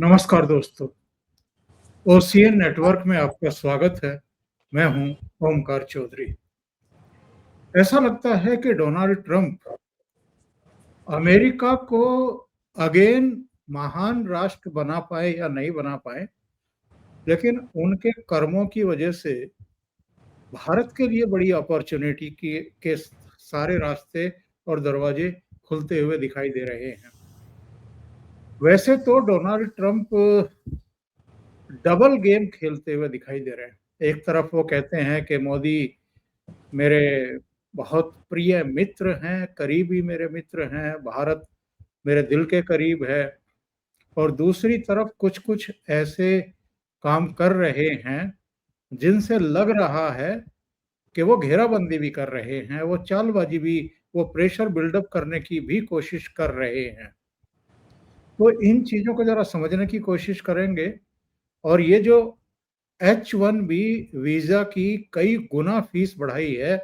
नमस्कार दोस्तों, ocean network में आपका स्वागत है। मैं हूं ओमकार चौधरी। ऐसा लगता है कि डोनाल्ड ट्रंप अमेरिका को अगेन महान राष्ट्र बना पाए या नहीं बना पाए, लेकिन उनके कर्मों की वजह से भारत के लिए बड़ी अपॉर्चुनिटी के सारे रास्ते और दरवाजे खुलते हुए दिखाई दे रहे हैं। वैसे तो डोनाल्ड ट्रंप डबल गेम खेलते हुए दिखाई दे रहे हैं। एक तरफ वो कहते हैं कि मोदी मेरे बहुत प्रिय मित्र हैं, करीबी मेरे मित्र हैं, भारत मेरे दिल के करीब है, और दूसरी तरफ कुछ-कुछ ऐसे काम कर रहे हैं, जिनसे लग रहा है कि वो घेराबंदी भी कर रहे हैं, वो चालबाज़ी भी, वो प्रेशर बिल्डअप करने की भी कोशिश कर रहे हैं। तो इन चीज़ों को ज़रा समझने की कोशिश करेंगे, और ये जो H-1B वीज़ा की कई गुना फीस बढ़ाई है,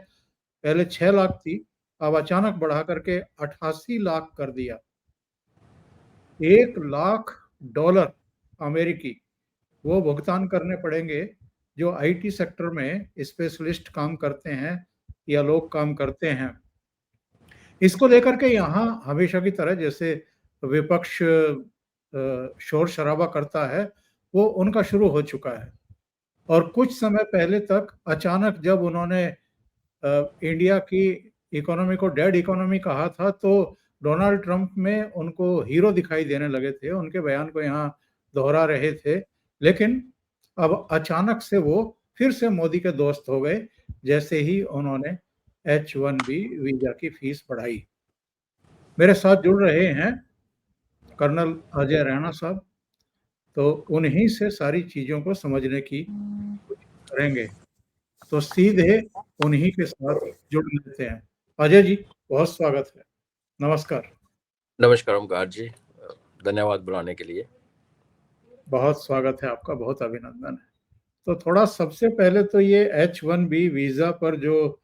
पहले 6 लाख थी, अब अचानक बढ़ा करके 88 लाख कर दिया। 1 लाख डॉलर अमेरिकी वो भुगतान करने पड़ेंगे जो आईटी सेक्टर में स्पेशलिस्ट काम करते हैं या लोग काम करते हैं। इसको लेकर के यहाँ हमेशा की तरह जैसे विपक्ष शोर-शराबा करता है, वो उनका शुरू हो चुका है। और कुछ समय पहले तक अचानक जब उन्होंने इंडिया की इकोनॉमी को डेड इकोनॉमी कहा था, तो डोनाल्ड ट्रंप में उनको हीरो दिखाई देने लगे थे, उनके बयान को यहाँ दोहरा रहे थे। लेकिन अब अचानक से वो फिर से मोदी के दोस्त हो गए, जैसे ही उन्होंने H-1B वीज़ा की फीस बढ़ाई। मेरे साथ जुड़ रहे हैं कर्नल अजय रैना साहब, तो उन्हीं से सारी चीज़ों को समझने की कोशिश करेंगे। तो सीधे उन्हीं के साथ जुड़ लेते हैं। अजय जी, बहुत स्वागत है। नमस्कार। नमस्कार ओमकार जी, धन्यवाद बुलाने के लिए। बहुत स्वागत है आपका, बहुत अभिनंदन है। तो थोड़ा सबसे पहले तो ये H-1B वीज़ा पर जो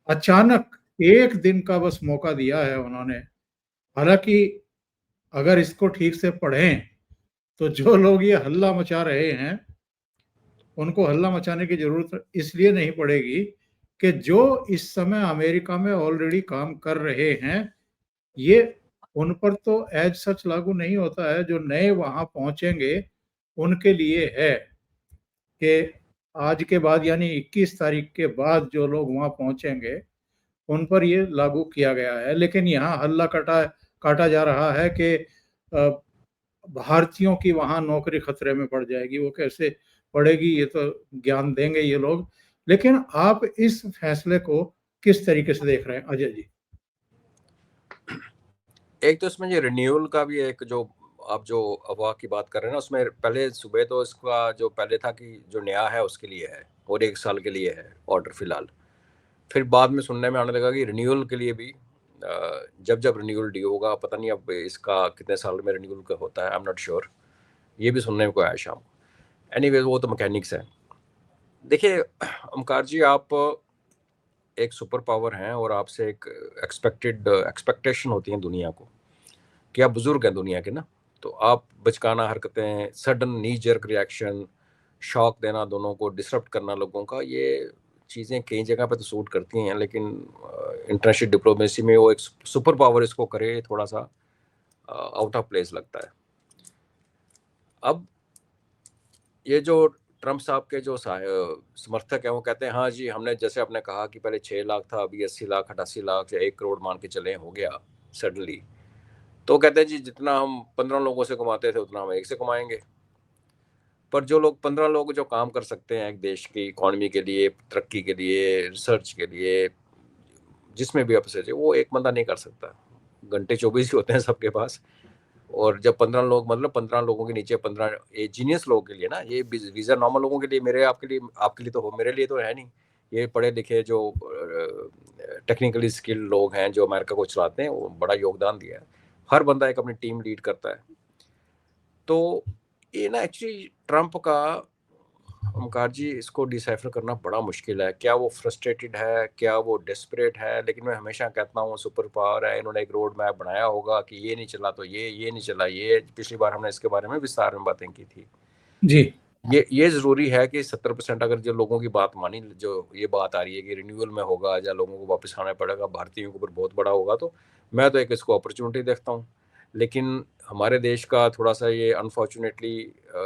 अचानक 1 दिन का बस मौका दिया है उन्होंने, हालाँकि अगर इसको ठीक से पढ़ें, तो जो लोग ये हल्ला मचा रहे हैं, उनको हल्ला मचाने की ज़रूरत इसलिए नहीं पड़ेगी कि जो इस समय अमेरिका में ऑलरेडी काम कर रहे हैं, ये उन पर तो एज़ सच लागू नहीं होता है। जो नए वहाँ पहुँचेंगे, उनके लिए है कि आज के बाद यानी 21 तारीख के बाद जो लोग वहाँ पहुँचेंगे, उन पर ये लागू किया गया है। लेकिन यहाँ हल्ला काटा जा रहा है कि भारतीयों की वहाँ नौकरी खतरे में पड़ जाएगी। वो कैसे पड़ेगी, ये तो ज्ञान देंगे ये लोग। लेकिन आप इस फैसले को किस तरीके से देख रहे हैं अजय जी? एक तो इसमें ये रिन्यूअल का भी एक जो आप जो अफवाह की बात कर रहे हैं ना, उसमें पहले सुबह तो इसका जो पहले था कि जो नया है उसके लिए है और 1 साल के लिए है ऑर्डर फिलहाल। फिर बाद में सुनने में आने लगा कि रिन्यूअल के लिए भी जब रिन्यूअल ड्यू होगा, पता नहीं अब इसका कितने साल में रिन्यूअल का होता है, आई एम नॉट श्योर। ये भी सुनने को आया शाम को। एनीवेज वो तो मैकेनिक्स है। देखिए ओमकार जी, आप एक सुपर पावर हैं और आपसे एक एक्सपेक्टेशन होती है दुनिया को कि आप बुजुर्ग हैं दुनिया के ना, तो आप बचकाना हरकतें, सडन नी जर्क रिएक्शन, शॉक देना, दोनों को डिसरप्ट करना लोगों का, ये चीज़ें कई जगह पे तो सूट करती हैं, लेकिन इंटरनेशनल डिप्लोमेसी में वो एक सुपर पावर इसको करे, थोड़ा सा आउट ऑफ प्लेस लगता है। अब ये जो ट्रंप साहब के जो समर्थक हैं वो कहते हैं हाँ जी, हमने जैसे आपने कहा कि पहले 6 लाख था, अभी 80 लाख 88 लाख या 1 करोड़ मान के चले हो गया सडनली। तो कहते हैं जी, जितना हम 15 लोगों से कमाते थे उतना हम एक से कमाएंगे। पर जो लोग 15 लोग जो काम कर सकते हैं एक देश की इकोनॉमी के लिए, तरक्की के लिए, रिसर्च के लिए, जिसमें भी आप सोचे, वो एक बंदा नहीं कर सकता। घंटे 24 ही होते हैं सबके पास। और जब 15 लोग, मतलब 15 लोगों के नीचे 15 जीनियस लोगों के लिए ना, ये वीज़ा नॉर्मल लोगों के लिए, मेरे आपके लिए तो हो, मेरे लिए तो है नहीं। ये पढ़े लिखे जो टेक्निकली स्किल्ड लोग हैं जो अमेरिका को चलाते हैं, वो बड़ा योगदान दिया है। हर बंदा एक अपनी टीम लीड करता है। तो ये ना एक्चुअली ट्रंप का ओमकार जी, इसको डिसाइफर करना बड़ा मुश्किल है। क्या वो फ्रस्ट्रेटेड है, क्या वो डेस्परेट है? लेकिन मैं हमेशा कहता हूँ सुपर पावर है, इन्होंने एक रोड मैप बनाया होगा कि ये नहीं चला तो ये नहीं चला ये। पिछली बार हमने इसके बारे में विस्तार में बातें की थी। जी ये ज़रूरी है कि 70% अगर जो लोगों की बात मानी, जो ये बात आ रही है कि रिन्यूअल में होगा या लोगों को वापस आना पड़ेगा, भारतीयों के ऊपर बहुत बड़ा होगा, तो मैं तो एक इसको अपॉर्चुनिटी देखता हूँ। लेकिन हमारे देश का थोड़ा-सा ये अनफॉर्चुनेटली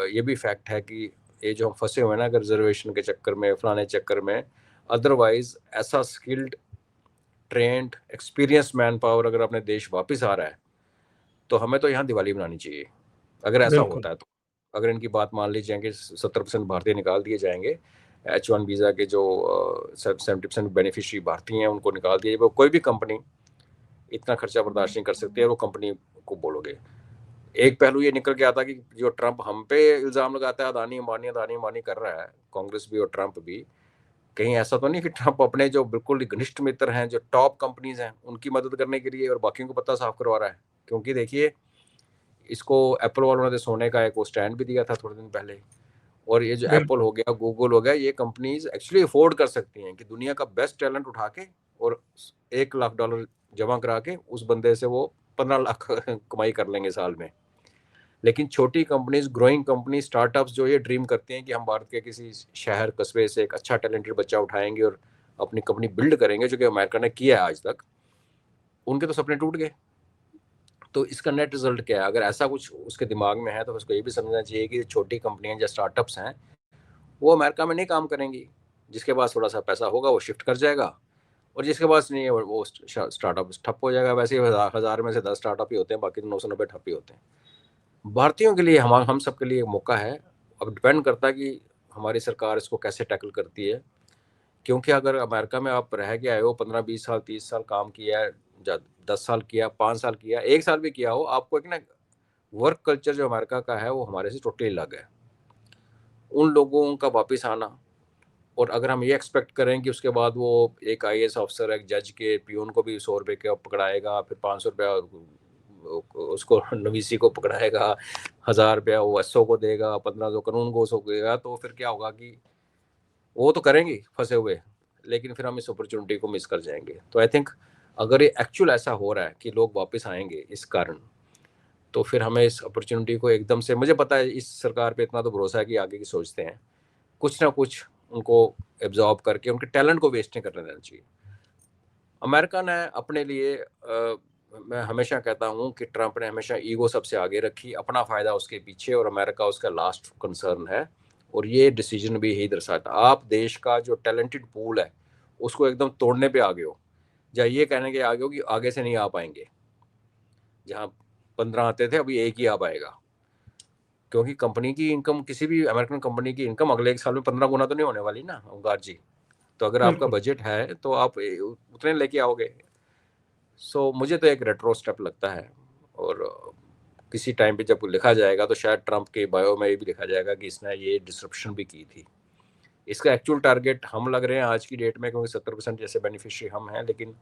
ये भी फैक्ट है कि ये जो हम फँसे हुए हैं ना रिज़र्वेशन के चक्कर में, फलाने चक्कर में, अदरवाइज़ ऐसा skilled, trained, experienced manpower अगर अपने देश वापस आ रहा है, तो हमें तो यहाँ दिवाली मनानी चाहिए, अगर ऐसा बिल्कुल। होता है तो। अगर इनकी बात मान ली जाए कि 70% भारतीय निकाल दिए जाएंगे, H1 वीज़ा के जो 70% बेनिफिशियरी भारतीय हैं उनको निकाल दिया जाए, कोई भी कंपनी इतना खर्चा बर्दाश्त नहीं कर सकती है, वो कंपनी को बोलोगे। एक पहलू ये निकल के आता कि जो ट्रंप हम पे इल्ज़ाम लगाता है अदानी अंबानी कर रहा है, कांग्रेस भी और ट्रंप भी, कहीं ऐसा तो नहीं कि ट्रंप अपने जो बिल्कुल घनिष्ठ मित्र हैं, जो टॉप कंपनीज हैं, उनकी मदद करने के लिए और बाकियों को पता साफ करवा रहा है? क्योंकि देखिए, इसको एप्पल वालों ने सोने का एक वो स्टैंड भी दिया था थोड़े दिन पहले। और ये जो एप्पल बिल्कुल हो गया, गूगल हो गया, ये कंपनीज एक्चुअली अफोर्ड कर सकती हैं कि दुनिया का बेस्ट टैलेंट उठा के और $1 लाख जमा करा के उस बंदे से वो 15 लाख कमाई कर लेंगे साल में। लेकिन छोटी कंपनीज, ग्रोइंग कंपनी, स्टार्टअप्स जो ये ड्रीम करते हैं कि हम भारत के किसी शहर कस्बे से एक अच्छा टैलेंटेड बच्चा उठाएंगे और अपनी कंपनी बिल्ड करेंगे, जो कि अमेरिका ने किया है आज तक, उनके तो सपने टूट गए। तो इसका नेट रिजल्ट क्या है? अगर ऐसा कुछ उसके दिमाग में है तो उसको ये भी समझना चाहिए कि छोटी कंपनियां या स्टार्टअप्स हैं, वो अमेरिका में नहीं काम करेंगी। जिसके पास थोड़ा सा पैसा होगा वो शिफ्ट कर जाएगा, और जिसके पास नहीं है वो स्टार्टअप ठप हो जाएगा। वैसे ही 1000 में से 10 स्टार्टअप ही होते हैं, बाकी तो 990 ठप ही होते हैं। भारतीयों के लिए, हम सब के लिए एक मौका है। अब डिपेंड करता है कि हमारी सरकार इसको कैसे टैकल करती है। क्योंकि अगर अमेरिका में आप रह के आए हो, 15-20 साल 30 साल काम किया है, 10 साल किया, 5 साल किया, 1 साल भी किया हो, आपको एक ना वर्क कल्चर जो अमेरिका का है वो हमारे से टोटली अलग है। उन लोगों का वापस आना, और अगर हम ये एक्सपेक्ट करें कि उसके बाद वो एक IAS ऑफिसर, एक जज के पियून को भी 100 रुपये का पकड़ाएगा, फिर 500 रुपया उसको नवीसी को पकड़ाएगा, 1000 रुपया वो SO को देगा, 1500 कानून को उसको देगा, तो फिर क्या होगा कि वो तो करेंगे फंसे हुए, लेकिन फिर हम इस अपॉर्चुनिटी को मिस कर जाएंगे। तो आई थिंक अगर ये एक्चुअल ऐसा हो रहा है कि लोग वापस आएंगे इस कारण, तो फिर हमें इस अपॉर्चुनिटी को एकदम से, मुझे पता है इस सरकार पे इतना तो भरोसा है कि आगे की सोचते हैं, कुछ ना कुछ उनको एब्जॉर्ब करके उनके टैलेंट को वेस्ट नहीं करने देना चाहिए। अमेरिका ने अपने लिए मैं हमेशा कहता हूँ कि ट्रंप ने हमेशा ईगो सबसे आगे रखी, अपना फ़ायदा उसके पीछे, और अमेरिका उसका लास्ट कंसर्न है। और ये डिसीजन भी यही दर्शाता, आप देश का जो टैलेंटेड पूल है उसको एकदम तोड़ने पे आ गए हो, या ये कहने के आगे हो कि आगे से नहीं आ पाएंगे। जहाँ 15 आते थे अभी एक ही आ पाएगा, क्योंकि कंपनी की इनकम, किसी भी अमेरिकन कंपनी की इनकम अगले 1 साल में 15 गुना तो नहीं होने वाली ना ओंकार जी। तो अगर आपका बिल्कुल। बजट है तो आप उतने लेके आओगे। सो मुझे तो एक रेट्रो स्टेप लगता है। और किसी टाइम पे जब लिखा जाएगा तो शायद ट्रंप के बायो में ये भी लिखा जाएगा कि इसने ये डिसरप्शन भी की थी। इसका एक्चुअल टारगेट हम लग रहे हैं आज की डेट में, क्योंकि 70% जैसे बेनिफिशियरी हम हैं, लेकिन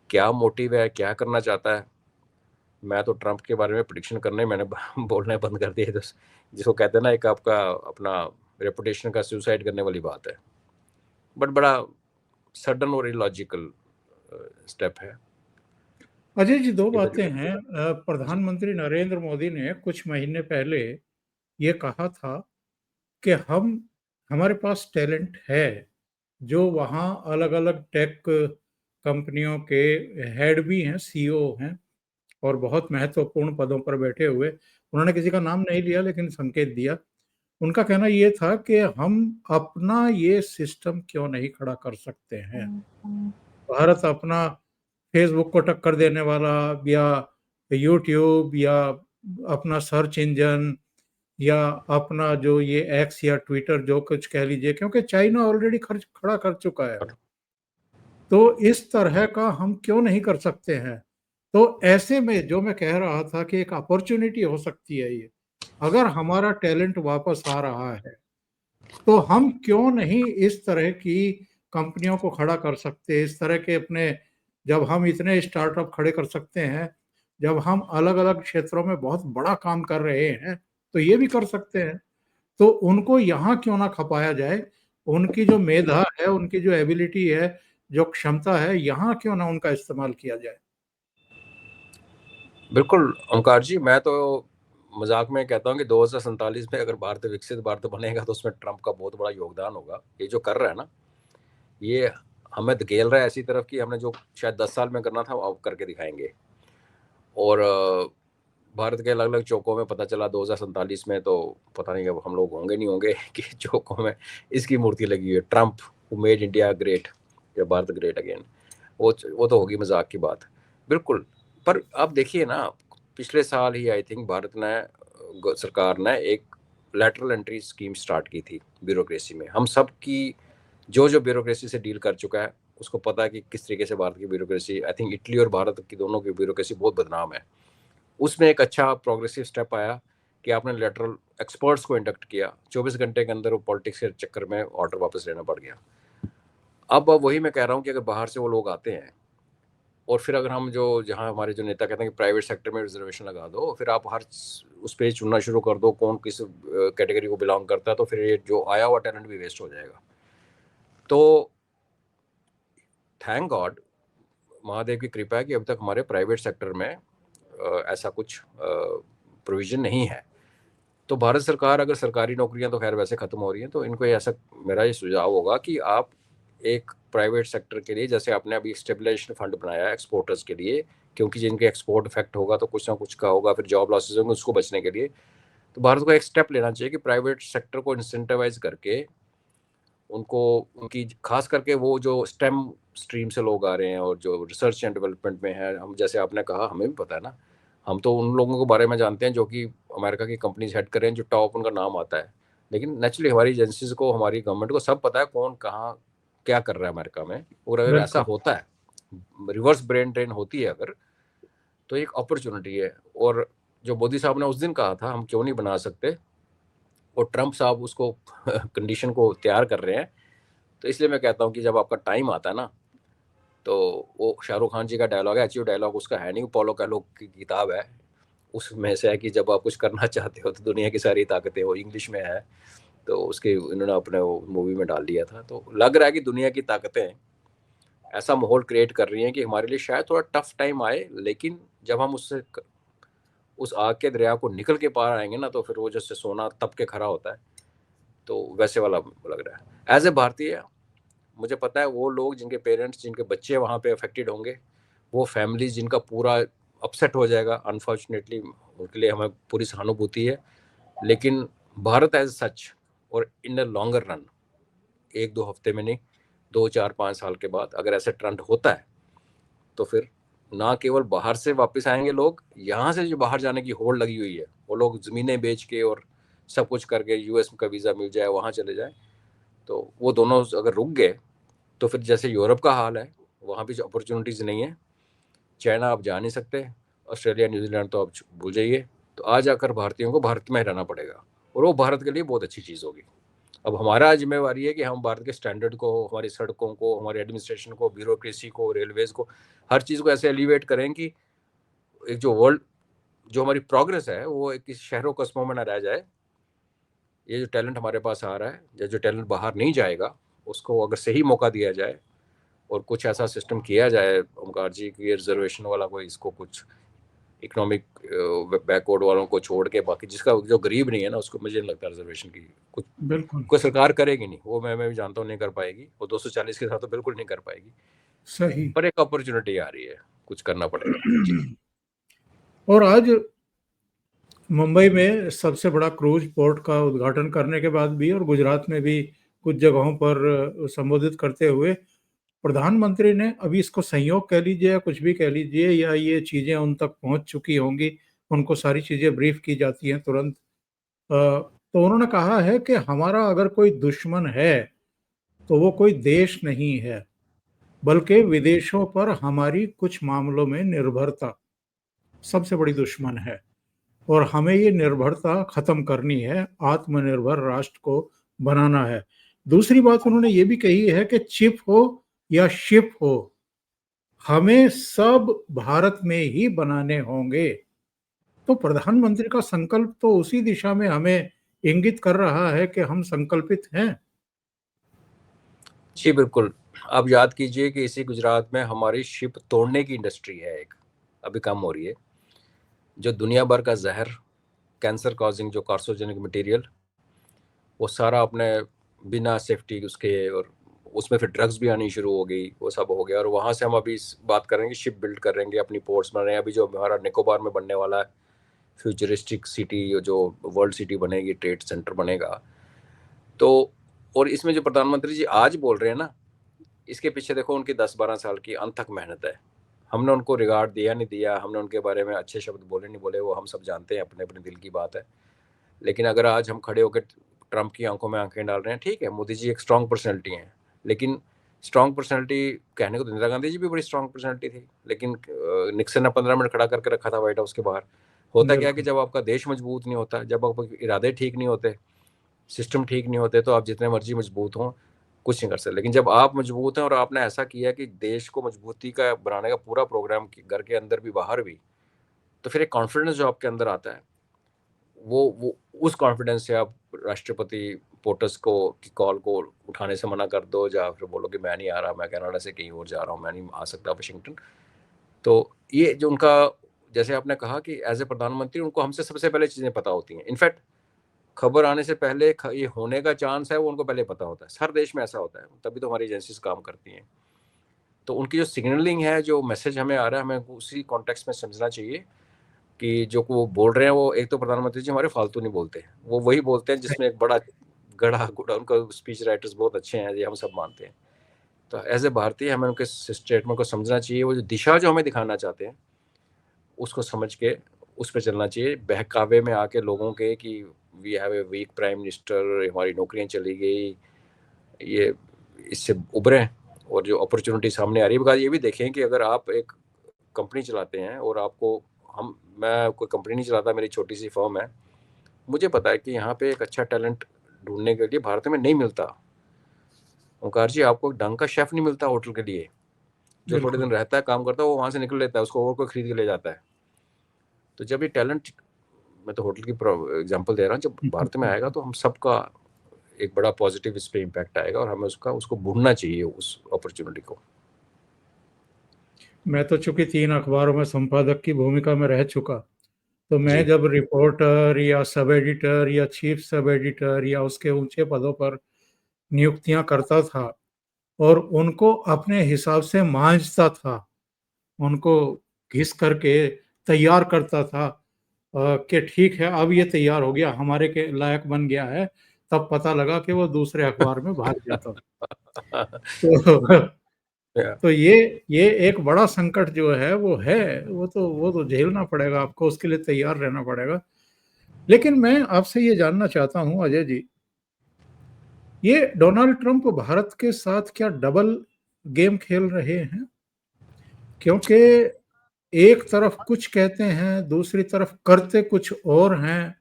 क्या मोटिव है, क्या करना चाहता है? मैं तो ट्रंप के बारे में प्रिडिक्शन करने मैंने बोलना बंद कर दिया। जिसको कहते हैं ना, एक आपका अपना रेपुटेशन का सुसाइड करने वाली बात है। बट बड़ा सडन और इलॉजिकल स्टेप है। अजय जी, दो इधर बातें हैं। जी। प्रधानमंत्री नरेंद्र मोदी ने कुछ महीने पहले ये कहा था कि हमारे पास टैलेंट है, जो वहाँ अलग-अलग टेक कंपनियों के हेड भी हैं, CEO हैं और बहुत महत्वपूर्ण पदों पर बैठे हुए। उन्होंने किसी का नाम नहीं लिया लेकिन संकेत दिया। उनका कहना ये था कि हम अपना ये सिस्टम क्यों नहीं खड़ा कर सकते हैं। भारत अपना फेसबुक को टक्कर देने वाला, या यूट्यूब, या अपना सर्च इंजन, या अपना जो ये एक्स या ट्विटर जो कुछ कह लीजिए, क्योंकि चाइना ऑलरेडी खर्च खड़ा कर चुका है। तो इस तरह का हम क्यों नहीं कर सकते हैं? तो ऐसे में जो मैं कह रहा था कि एक अपॉर्च्युनिटी हो सकती है ये। अगर हमारा टैलेंट वापस आ रहा है, तो हम क्यों नहीं इस तरह की कंपनियों को खड़ा कर सकते, इस तरह के अपने, जब हम इतने स्टार्टअप खड़े कर सकते हैं, जब हम अलग-अलग क्षेत्रों में बहुत बड़ा काम कर रहे हैं, तो ये भी कर सकते हैं। तो उनको यहाँ क्यों ना खपाया जाए? उनकी जो मेधा है, उनकी जो एबिलिटी है, जो क्षमता है, यहाँ क्यों ना उनका इस्तेमाल किया जाए? बिल्कुल ओंकार जी, मैं तो मजाक में कहता हूँ कि 2047 में अगर भारत विकसित भारत बनेगा तो उसमें ट्रंप का बहुत बड़ा योगदान होगा। ये जो कर रहा है ना, ये हमें धकेल रहा है ऐसी तरफ कि हमने जो शायद 10 साल में करना था वो अब करके दिखाएंगे। और भारत के अलग अलग चौकों में पता चला 2047 में, तो पता नहीं अब हम लोग होंगे नहीं होंगे कि चौकों में इसकी मूर्ति लगी हुई है, Trump who made India great या भारत ग्रेट अगेन। वो तो होगी मजाक की बात, बिल्कुल। पर अब देखिए ना, पिछले साल ही आई थिंक भारत ने सरकार ने एक लेटरल एंट्री स्कीम स्टार्ट की थी ब्यूरोक्रेसी में। हम सब की जो ब्यूरोक्रेसी से डील कर चुका है उसको पता है कि किस तरीके से भारत की ब्यूरोक्रेसी, आई थिंक इटली और भारत की दोनों की ब्यूरोक्रेसी बहुत बदनाम है। उसमें एक अच्छा प्रोग्रेसिव स्टेप आया कि आपने लेटरल एक्सपर्ट्स को इंडक्ट किया, 24 घंटे के अंदर वो पॉलिटिक्स के चक्कर में ऑर्डर वापस लेना पड़ गया। अब वही मैं कह रहा हूँ कि अगर बाहर से वो लोग आते हैं और फिर अगर हम जो जहाँ हमारे जो नेता कहते हैं कि प्राइवेट सेक्टर में रिजर्वेशन लगा दो, फिर आप हर उस पर चुनना शुरू कर दो कौन किस कैटेगरी को बिलोंग करता है, तो फिर ये जो आया हुआ टैलेंट भी वेस्ट हो जाएगा। तो थैंक गॉड, महादेव की कृपा है कि अब तक हमारे प्राइवेट सेक्टर में ऐसा कुछ प्रोविजन नहीं है। तो भारत सरकार, अगर सरकारी नौकरियां तो खैर वैसे खत्म हो रही हैं, तो इनको ऐसा, मेरा ये सुझाव होगा कि आप एक प्राइवेट सेक्टर के लिए, जैसे आपने अभी स्टेबलाइजेशन फंड बनाया है एक्सपोर्टर्स के लिए, क्योंकि जिनके एक्सपोर्ट इफेक्ट होगा तो कुछ ना कुछ का होगा, फिर जॉब लॉसेज होंगे, उसको बचने के लिए तो भारत को एक स्टेप लेना चाहिए कि प्राइवेट सेक्टर को इंसेंटिवाइज करके उनको, उनकी खास करके वो जो स्टेम स्ट्रीम से लोग आ रहे हैं और जो रिसर्च एंड डेवलपमेंट में है, हम जैसे आपने कहा हमें भी पता है ना, हम तो उन लोगों के बारे में जानते हैं जो कि अमेरिका की कंपनीज हेड कर रहे हैं, जो टॉप उनका नाम आता है। लेकिन नेचुरली हमारी एजेंसीज को, हमारी गवर्नमेंट को सब पता है कौन कहाँ क्या कर रहा है अमेरिका में। और अगर ऐसा बिल्कुल। होता है, रिवर्स ब्रेन ड्रेन होती है अगर, तो एक अपॉर्चुनिटी है। और जो मोदी साहब ने उस दिन कहा था हम क्यों नहीं बना सकते, और ट्रंप साहब उसको कंडीशन को तैयार कर रहे हैं। तो इसलिए मैं कहता हूँ कि जब आपका टाइम आता है ना, तो वो शाहरुख खान जी का डायलॉग है, एक्चुअली डायलॉग उसका है नहीं, पोलो कैलो की किताब है, उसमें से है कि जब आप कुछ करना चाहते हो तो दुनिया की सारी ताकतें, वो इंग्लिश में है, तो उसके इन्होंने अपने वो मूवी में डाल दिया था। तो लग रहा है कि दुनिया की ताकतें ऐसा माहौल क्रिएट कर रही हैं कि हमारे लिए शायद थोड़ा टफ टाइम आए, लेकिन जब हम उससे उस आग के दरिया को निकल के पार आएंगे ना, तो फिर वो जैसे सोना तप के खड़ा होता है, तो वैसे वाला लग रहा है। एज ए भारतीय मुझे पता है वो लोग जिनके पेरेंट्स, जिनके बच्चे वहाँ पे अफेक्टेड होंगे, वो फैमिलीज जिनका पूरा अपसेट हो जाएगा, अनफॉर्चुनेटली उनके लिए हमें पूरी सहानुभूति है। लेकिन भारत एज सच, और इन द लॉन्गर रन, एक दो हफ्ते में नहीं, 2 4 5 साल के बाद अगर ऐसे ट्रेंड होता है, तो फिर ना केवल बाहर से वापस आएंगे लोग, यहाँ से जो बाहर जाने की होड़ लगी हुई है, वो लोग ज़मीनें बेच के और सब कुछ करके यूएस का वीज़ा मिल जाए वहाँ चले जाए, तो वो दोनों अगर रुक गए तो फिर जैसे यूरोप का हाल है, वहाँ भी अपॉर्चुनिटीज़ नहीं है। चाइना आप जा नहीं सकते, ऑस्ट्रेलिया न्यूजीलैंड तो आप भूल जाइए। तो आज आकर भारतीयों को भारत में रहना पड़ेगा, और वो भारत के लिए बहुत अच्छी चीज़ होगी। अब हमारा जिम्मेवारी है कि हम भारत के स्टैंडर्ड को, हमारी सड़कों को, हमारे एडमिनिस्ट्रेशन को, ब्यूरोक्रेसी को, रेलवेज को, हर चीज़ को ऐसे एलिवेट करें कि एक जो वर्ल्ड, जो हमारी प्रोग्रेस है वो एक शहरों कस्बों में ना रह जाए। ये जो टैलेंट हमारे पास आ रहा है या जो टैलेंट बाहर नहीं जाएगा, उसको अगर सही मौका दिया जाए और कुछ ऐसा सिस्टम किया जाए ओमकार जी कि रिजर्वेशन वाला कोई, इसको कुछ इकोनॉमिक बैकवर्ड वालों को छोड़ के बाकी जिसका जो गरीब नहीं है ना, उसको मुझे नहीं लगता रिजर्वेशन की कुछ बिल्कुल। कोई सरकार करेगी नहीं। वो मैं भी जानता हूँ नहीं कर पाएगी, वो 240 के साथ तो बिल्कुल नहीं कर पाएगी। सही। पर एक अपॉर्चुनिटी आ रही है, कुछ करना पड़ेगा जी। और आज मुंबई में सबसे बड़ा क्रूज पोर्ट का उद्घाटन करने के बाद भी, और गुजरात में भी कुछ जगहों पर संबोधित करते हुए, प्रधानमंत्री ने, अभी इसको संयोग कह लीजिए या कुछ भी कह लीजिए, या ये चीज़ें उन तक पहुंच चुकी होंगी, उनको सारी चीज़ें ब्रीफ की जाती हैं तुरंत। तो उन्होंने कहा है कि हमारा अगर कोई दुश्मन है तो वो कोई देश नहीं है, बल्कि विदेशों पर हमारी कुछ मामलों में निर्भरता सबसे बड़ी दुश्मन है, और हमें ये निर्भरता खत्म करनी है, आत्मनिर्भर राष्ट्र को बनाना है। दूसरी बात उन्होंने ये भी कही है कि चिप हो या शिप हो, हमें सब भारत में ही बनाने होंगे। तो प्रधानमंत्री का संकल्प तो उसी दिशा में हमें इंगित कर रहा है कि हम संकल्पित हैं? जी, बिल्कुल। आप याद कीजिए कि इसी गुजरात में हमारी शिप तोड़ने की इंडस्ट्री है एक, अभी कम हो रही है, जो दुनिया भर का ज़हर, कैंसर कॉज़िंग जो कार्सिनोजेनिक मटीरियल, वो सारा अपने बिना सेफ्टी उसके, और उसमें फिर ड्रग्स भी आनी शुरू हो गई, वो सब हो गया। और वहाँ से हम अभी बात करेंगे, शिप बिल्ड करेंगे, अपनी पोर्ट्स बन रहे हैं। अभी जो हमारा निकोबार में बनने वाला है फ्यूचरिस्टिक सिटी, जो वर्ल्ड सिटी बनेगी, ट्रेड सेंटर बनेगा। तो और इसमें जो प्रधानमंत्री जी आज बोल रहे हैं ना, इसके पीछे देखो उनकी 10-12 साल की अनथक मेहनत है। हमने उनको रिगार्ड दिया नहीं दिया, हमने उनके बारे में अच्छे शब्द बोले नहीं बोले, वो हम सब जानते हैं, अपने अपने दिल की बात है। लेकिन अगर आज हम खड़े होकर ट्रंप की आंखों में आंखें डाल रहे हैं, ठीक है, मोदी जी एक स्ट्रांग पर्सनैलिटी हैं, लेकिन स्ट्रांग पर्सनैलिटी कहने को तो इंदिरा गांधी जी भी बड़ी स्ट्रांग पर्सनैलिटी थी, लेकिन निक्सन ने 15 मिनट खड़ा करके रखा था व्हाइट हाउस के बाहर। होता क्या कि बिल्कुल। जब आपका देश मजबूत नहीं होता, जब आपके इरादे ठीक नहीं होते, सिस्टम ठीक नहीं होते, तो आप जितने मर्जी मजबूत हों कुछ नहीं कर सकते। लेकिन जब आप मजबूत हैं और आपने ऐसा किया कि देश को मजबूती का बनाने का पूरा प्रोग्राम, घर के अंदर भी बाहर भी, तो फिर एक कॉन्फिडेंस जो आपके अंदर आता है, वो उस कॉन्फिडेंस से आप राष्ट्रपति पोटस को की कॉल को उठाने से मना कर दो, या फिर बोलो कि मैं नहीं आ रहा, मैं कनाडा से कहीं और जा रहा हूँ, मैं नहीं आ सकता वाशिंगटन। तो ये जो उनका, जैसे आपने कहा कि एज ए प्रधानमंत्री उनको हमसे सबसे पहले चीज़ें पता होती हैं। इनफैक्ट खबर आने से पहले ये होने का चांस है वो उनको पहले पता होता है। हर देश में ऐसा होता है, तभी तो हमारी एजेंसीज काम करती हैं। तो उनकी जो सिग्नलिंग है, जो मैसेज हमें आ रहा है, हमें उसी कॉन्टेक्स्ट में समझना चाहिए कि जो वो बोल रहे हैं, वो एक तो प्रधानमंत्री जी हमारे फालतू नहीं बोलते, वो वही बोलते हैं जिसमें एक बड़ा गड़ा गुड़ा, उनका स्पीच राइटर्स बहुत अच्छे हैं, ये हम सब मानते हैं। तो एज ए भारतीय हमें उनके स्टेटमेंट को समझना चाहिए, वो जो दिशा जो हमें दिखाना चाहते हैं उसको समझ के उस पर चलना चाहिए। बहकावे में आके लोगों के कि we have a weak prime minister, हमारी नौकरियां चली गई, ये इससे उभरें और जो अपॉर्चुनिटी सामने आ रही है। बिकॉज ये भी देखें कि अगर आप एक कंपनी चलाते हैं और आपको, हम मैं कोई कंपनी नहीं चलाता, मेरी छोटी सी फर्म है, मुझे पता है कि यहाँ पे एक अच्छा टैलेंट ढूंढने के लिए भारत में नहीं मिलता। ओंकार जी, आपको ढंग का शेफ नहीं मिलता होटल के लिए, जो थोड़े दिन बिल्कुल। रहता है, काम करता है, वो वहाँ से निकल लेता है, उसको और कोई खरीद के ले जाता है। तो जब ये टैलेंट, मैं तो होटल की एग्जांपल दे रहा हूँ, जब भारत में आएगा तो हम सबका एक बड़ा पॉजिटिव इस पे इम्पैक्ट आएगा, और हमें उसको भूलना चाहिए उस अपॉर्चुनिटी को। मैं तो चूंकि 3 अखबारों में संपादक की भूमिका में रह चुका, तो मैं जी जब रिपोर्टर या सब एडिटर या चीफ सब एडिटर या उसके ऊंचे पदों पर नियुक्तियां करता था और उनको अपने हिसाब से मांझता था, उनको घिस करके तैयार करता था कि ठीक है अब ये तैयार हो गया, हमारे के लायक बन गया है, तब पता लगा कि वो दूसरे अखबार में भाग जाता। तो तो ये एक बड़ा संकट जो है वो है, वो तो झेलना पड़ेगा आपको, उसके लिए तैयार रहना पड़ेगा। लेकिन मैं आपसे ये जानना चाहता हूँ अजय जी, ये डोनाल्ड ट्रंप भारत के साथ क्या डबल गेम खेल रहे हैं? क्योंकि एक तरफ कुछ कहते हैं, दूसरी तरफ करते कुछ और हैं,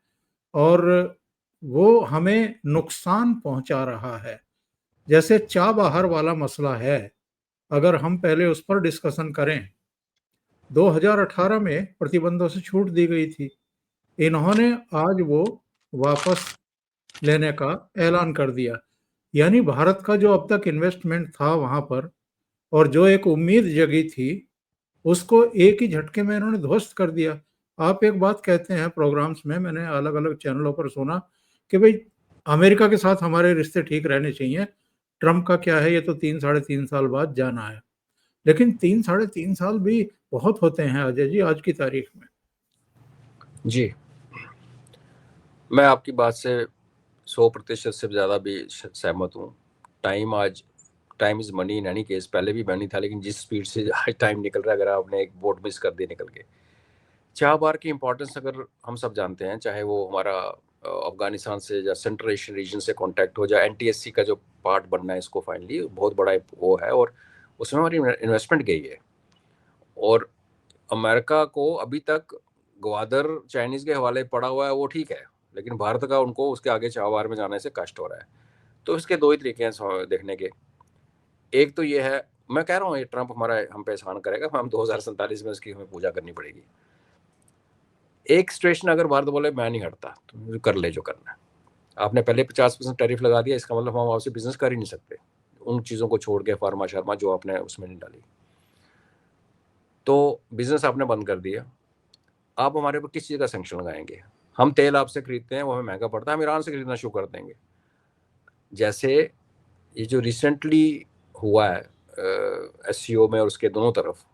और वो हमें नुकसान पहुंचा रहा है। जैसे चाबहार वाला मसला है, अगर हम पहले उस पर डिस्कशन करें, 2018 में प्रतिबंधों से छूट दी गई थी, इन्होंने आज वो वापस लेने का ऐलान कर दिया। यानी भारत का जो अब तक इन्वेस्टमेंट था वहां पर, और जो एक उम्मीद जगी थी, उसको एक ही झटके में इन्होंने ध्वस्त कर दिया। आप एक बात कहते हैं प्रोग्राम्स में, मैंने अलग अलग चैनलों पर सुना कि भाई अमेरिका के साथ हमारे रिश्ते ठीक रहने चाहिए, ट्रंप का क्या है, ये तो 3 साढ़े 3 साल बाद जाना है। लेकिन 3 साढ़े 3 साल भी बहुत होते हैं अजय जी आज की तारीख में। जी, मैं आपकी बात से 100% से ज़्यादा भी सहमत हूँ। Time is money in any case, पहले भी मनी था, लेकिन जिस स्पीड से आज टाइम निकल रहा है, अगर आपने एक बोट मिस कर दी निकल के, चार बार की इंपॉर्टेंस अगर हम सब जानते हैं, चाहे वो हमारा अफगानिस्तान से या सेंट्रल एशियन रीजन से कांटेक्ट हो, या एनटीएससी का जो पार्ट बनना है इसको, फाइनली बहुत बड़ा वो है, और उसमें हमारी इन्वेस्टमेंट गई है। और अमेरिका को अभी तक ग्वादर चाइनीज के हवाले पड़ा हुआ है, वो ठीक है, लेकिन भारत का उनको उसके आगे चार में जाने से कष्ट हो रहा है। तो इसके दो ही तरीके हैं देखने के। एक तो ये है, मैं कह रहा हूँ ये ट्रंप हमारा हम पे एहसान करेगा, हम 2047 में उसकी हमें पूजा करनी पड़ेगी। एक सिचुएशन, अगर भारत बोले मैं नहीं हटता, तो कर ले जो करना है, आपने पहले 50% टैरिफ लगा दिया, इसका मतलब हम आपसे बिजनेस कर ही नहीं सकते उन चीज़ों को छोड़ के, फार्मा शर्मा जो आपने उसमें नहीं डाली। तो बिजनेस आपने बंद कर दिया, आप हमारे ऊपर किस चीज़ का सैंक्शन लगाएंगे? हम तेल आपसे खरीदते हैं, वो हमें महंगा पड़ता है, हम ईरान से खरीदना शुरू कर देंगे। जैसे ये जो रिसेंटली हुआ है SCO में और उसके दोनों तरफ,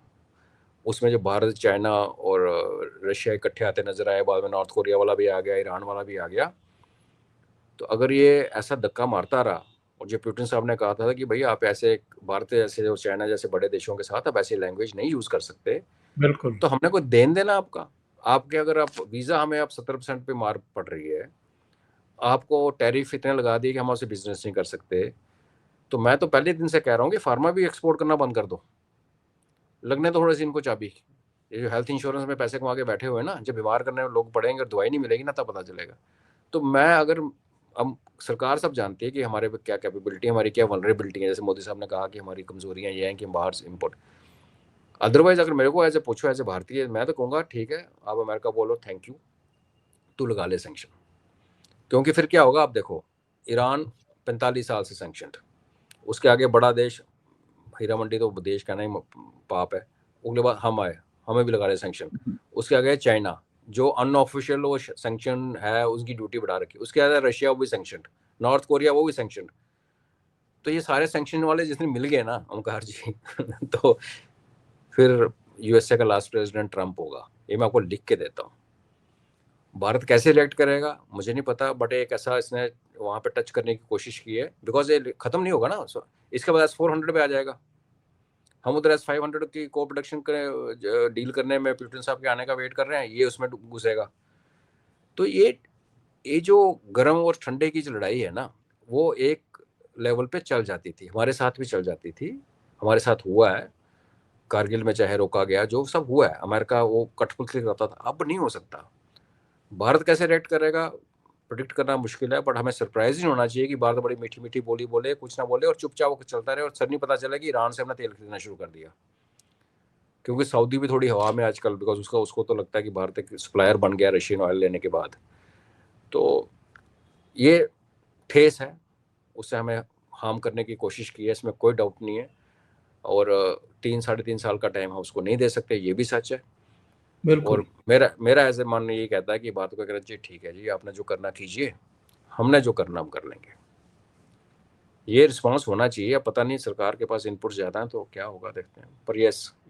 उसमें जो भारत, चाइना और रशिया इकट्ठे आते नजर आए, बाद में नॉर्थ कोरिया वाला भी आ गया, ईरान वाला भी आ गया। तो अगर ये ऐसा धक्का मारता रहा, और जो पुतिन साहब ने कहा था कि भाई आप ऐसे भारत जैसे और चाइना जैसे बड़े देशों के साथ आप ऐसी लैंग्वेज नहीं यूज़ कर सकते, बिल्कुल। तो हमने कोई देन देना आपका? आपके अगर आप वीज़ा हमें आप 70% पे मार पड़ रही है, आपको टैरिफ इतने लगा दिए कि हम आपसे बिजनेस नहीं कर सकते, तो मैं तो पहले दिन से कह रहा हूँ कि फार्मा भी एक्सपोर्ट करना बंद कर दो, लगने तो थोड़ी सी इनको चाबी। ये जो हेल्थ इंश्योरेंस में पैसे कमा के बैठे हुए हैं ना, जब बीमार करने में लोग पड़ेंगे और दवाई नहीं मिलेगी ना, तब पता चलेगा। तो मैं अगर, अब सरकार सब जानती है कि हमारे पे क्या कैपेबिलिटी है, हमारी क्या वनरेबिलिटी है। जैसे मोदी साहब ने कहा कि हमारी कमजोरियां ये हैं कि हम बाहर से इम्पोर्ट। अदरवाइज अगर मेरे को एज ए पूछो, एज ए भारतीय, मैं तो कहूँगा ठीक है, आप अमेरिका बोलो थैंक यू, तू लगा ले सेंक्शन। क्योंकि फिर क्या होगा, आप देखो, ईरान 45 साल से सेंक्शन, उसके आगे बड़ा देश, हीरा मंडी तो देश कहना ही पाप है, उसके बाद हम आए, हमें भी लगा रहे सेंक्शन। उसके आगे चाइना, जो अनऑफिशियल वो सेंक्शन है, उसकी ड्यूटी बढ़ा रखी। उसके आगे रशिया, वो भी सेंक्शन। नॉर्थ कोरिया, वो भी सेंक्शन। तो ये सारे सेंक्शन वाले जितने मिल गए ना ओमकार जी तो फिर USA का लास्ट प्रेसिडेंट ट्रंप होगा, ये मैं आपको लिख के देता हूँ। भारत कैसे रिएक्ट करेगा मुझे नहीं पता, बट एक ऐसा इसने वहां पे टच करने की कोशिश की है, बिकॉज ये खत्म नहीं होगा ना, इसके बाद S-400 पे आ जाएगा। हम उधर S-500 की को प्रोडक्शन डील करने में पुतिन साहब के आने का वेट कर रहे हैं, ये उसमें घुसेगा। तो ये जो गर्म और ठंडे की जो लड़ाई है ना, वो एक लेवल पे चल जाती थी, हमारे साथ भी चल जाती थी, हमारे साथ हुआ है। कारगिल में चाहे रोका गया, जो सब हुआ है, अमेरिका वो कठपुतली करता था, अब नहीं हो सकता। भारत कैसे रिएक्ट करेगा प्रिडिक्ट करना मुश्किल है, बट हमें सरप्राइज नहीं होना चाहिए कि भारत बड़ी मीठी मीठी बोली बोले, कुछ ना बोले और चुपचाप वो चलता रहे, और सर नहीं पता चला कि ईरान से हमने तेल खरीदना शुरू कर दिया। क्योंकि सऊदी भी थोड़ी हवा में आजकल, बिकॉज उसको तो लगता है कि भारत एक सप्लायर बन गया रशियन ऑयल लेने के बाद। तो ये ठेस है, उससे हमें हार्म करने की कोशिश की है, इसमें कोई डाउट नहीं है। और 3-3.5 साल का टाइम हम उसको नहीं दे सकते, ये भी सच है। बिल्कुल। और मेरा ऐसे मानना ये कहता है कि बात को कहना चाहिए, ठीक है जी, आपने जो करना कीजिए, हमने जो करना हम कर लेंगे। ये रिस्पांस होना चाहिए। अब पता नहीं, सरकार के पास इनपुट ज़्यादा है तो क्या होगा, देखते हैं। पर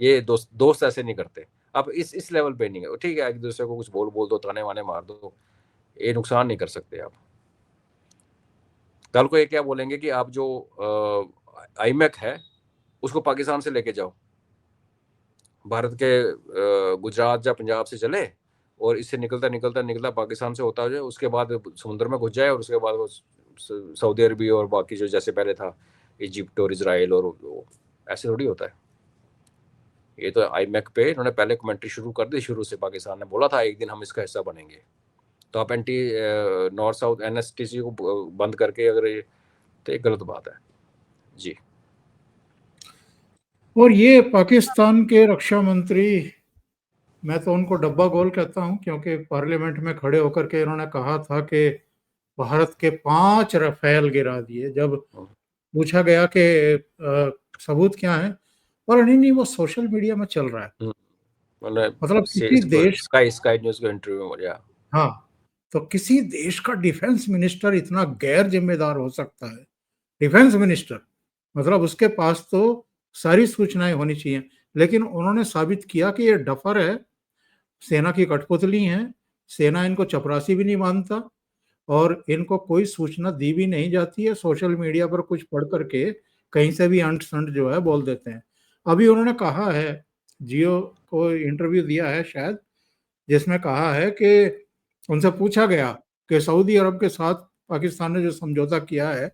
ये दोस्त ऐसे नहीं करते। अब इस लेवल पे नहीं है, ठीक है, एक दूसरे को कुछ बोल दो, ताने वाने मार दो, ये नुकसान नहीं कर सकते आप। कल को ये क्या बोलेंगे कि आप जो IMEC है उसको पाकिस्तान से लेके जाओ, भारत के गुजरात या पंजाब से चले, और इससे निकलता पाकिस्तान से होता जाए, उसके बाद समुद्र में घुस जाए, और उसके बाद वो सऊदी अरबिया और बाकी जो जैसे पहले था इजिप्ट और इसराइल, और ऐसे थोड़ी होता है। ये तो IMEC पे इन्होंने पहले कमेंट्री शुरू कर दी, शुरू से पाकिस्तान ने बोला था एक दिन हम इसका हिस्सा बनेंगे। तो आप एंटी नॉर्थ साउथ NSTC को बंद करके अगर ये, तो एक गलत बात है जी। और ये पाकिस्तान के रक्षा मंत्री, मैं तो उनको डब्बा गोल कहता हूं, क्योंकि पार्लियामेंट में खड़े होकर के इन्होंने कहा था कि भारत के 5 राफेल गिरा दिए। जब पूछा गया कि सबूत क्या है, और नहीं नहीं, वो सोशल मीडिया में चल रहा है। मतलब किसी देश, स्काई न्यूज़ का इंटरव्यू में, या हाँ, तो किसी देश का डिफेंस मिनिस्टर इतना गैर जिम्मेदार हो सकता है? डिफेंस मिनिस्टर, मतलब उसके पास तो सारी सूचनाएं होनी चाहिए, लेकिन उन्होंने साबित किया कि ये डफर है, सेना की कठपुतली है, सेना इनको चपरासी भी नहीं मानता, और इनको कोई सूचना दी भी नहीं जाती है। सोशल मीडिया पर कुछ पढ़ करके कहीं से भी अंट संट जो है बोल देते हैं। अभी उन्होंने कहा है, जियो को इंटरव्यू दिया है शायद, जिसमें कहा है कि उनसे पूछा गया कि सऊदी अरब के साथ पाकिस्तान ने जो समझौता किया है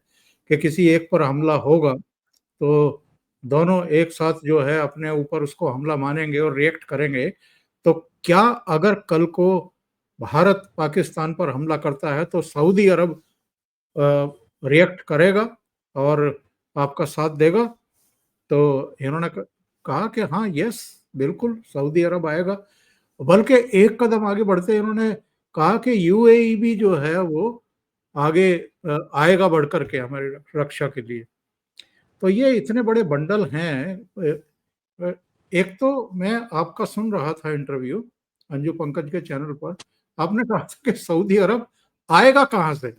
कि किसी एक पर हमला होगा तो दोनों एक साथ जो है अपने ऊपर उसको हमला मानेंगे और रिएक्ट करेंगे, तो क्या अगर कल को भारत पाकिस्तान पर हमला करता है तो सऊदी अरब रिएक्ट करेगा और आपका साथ देगा? तो इन्होंने कहा कि हाँ, यस, बिल्कुल सऊदी अरब आएगा। बल्कि एक कदम आगे बढ़ते इन्होंने कहा कि UAE भी जो है वो आगे आएगा बढ़ कर के हमारी रक्षा के लिए। तो ये इतने बड़े बंडल हैं। एक तो मैं आपका सुन रहा था इंटरव्यू अंजू पंकज के चैनल पर, आपने कहा था कि सऊदी अरब आएगा कहाँ से,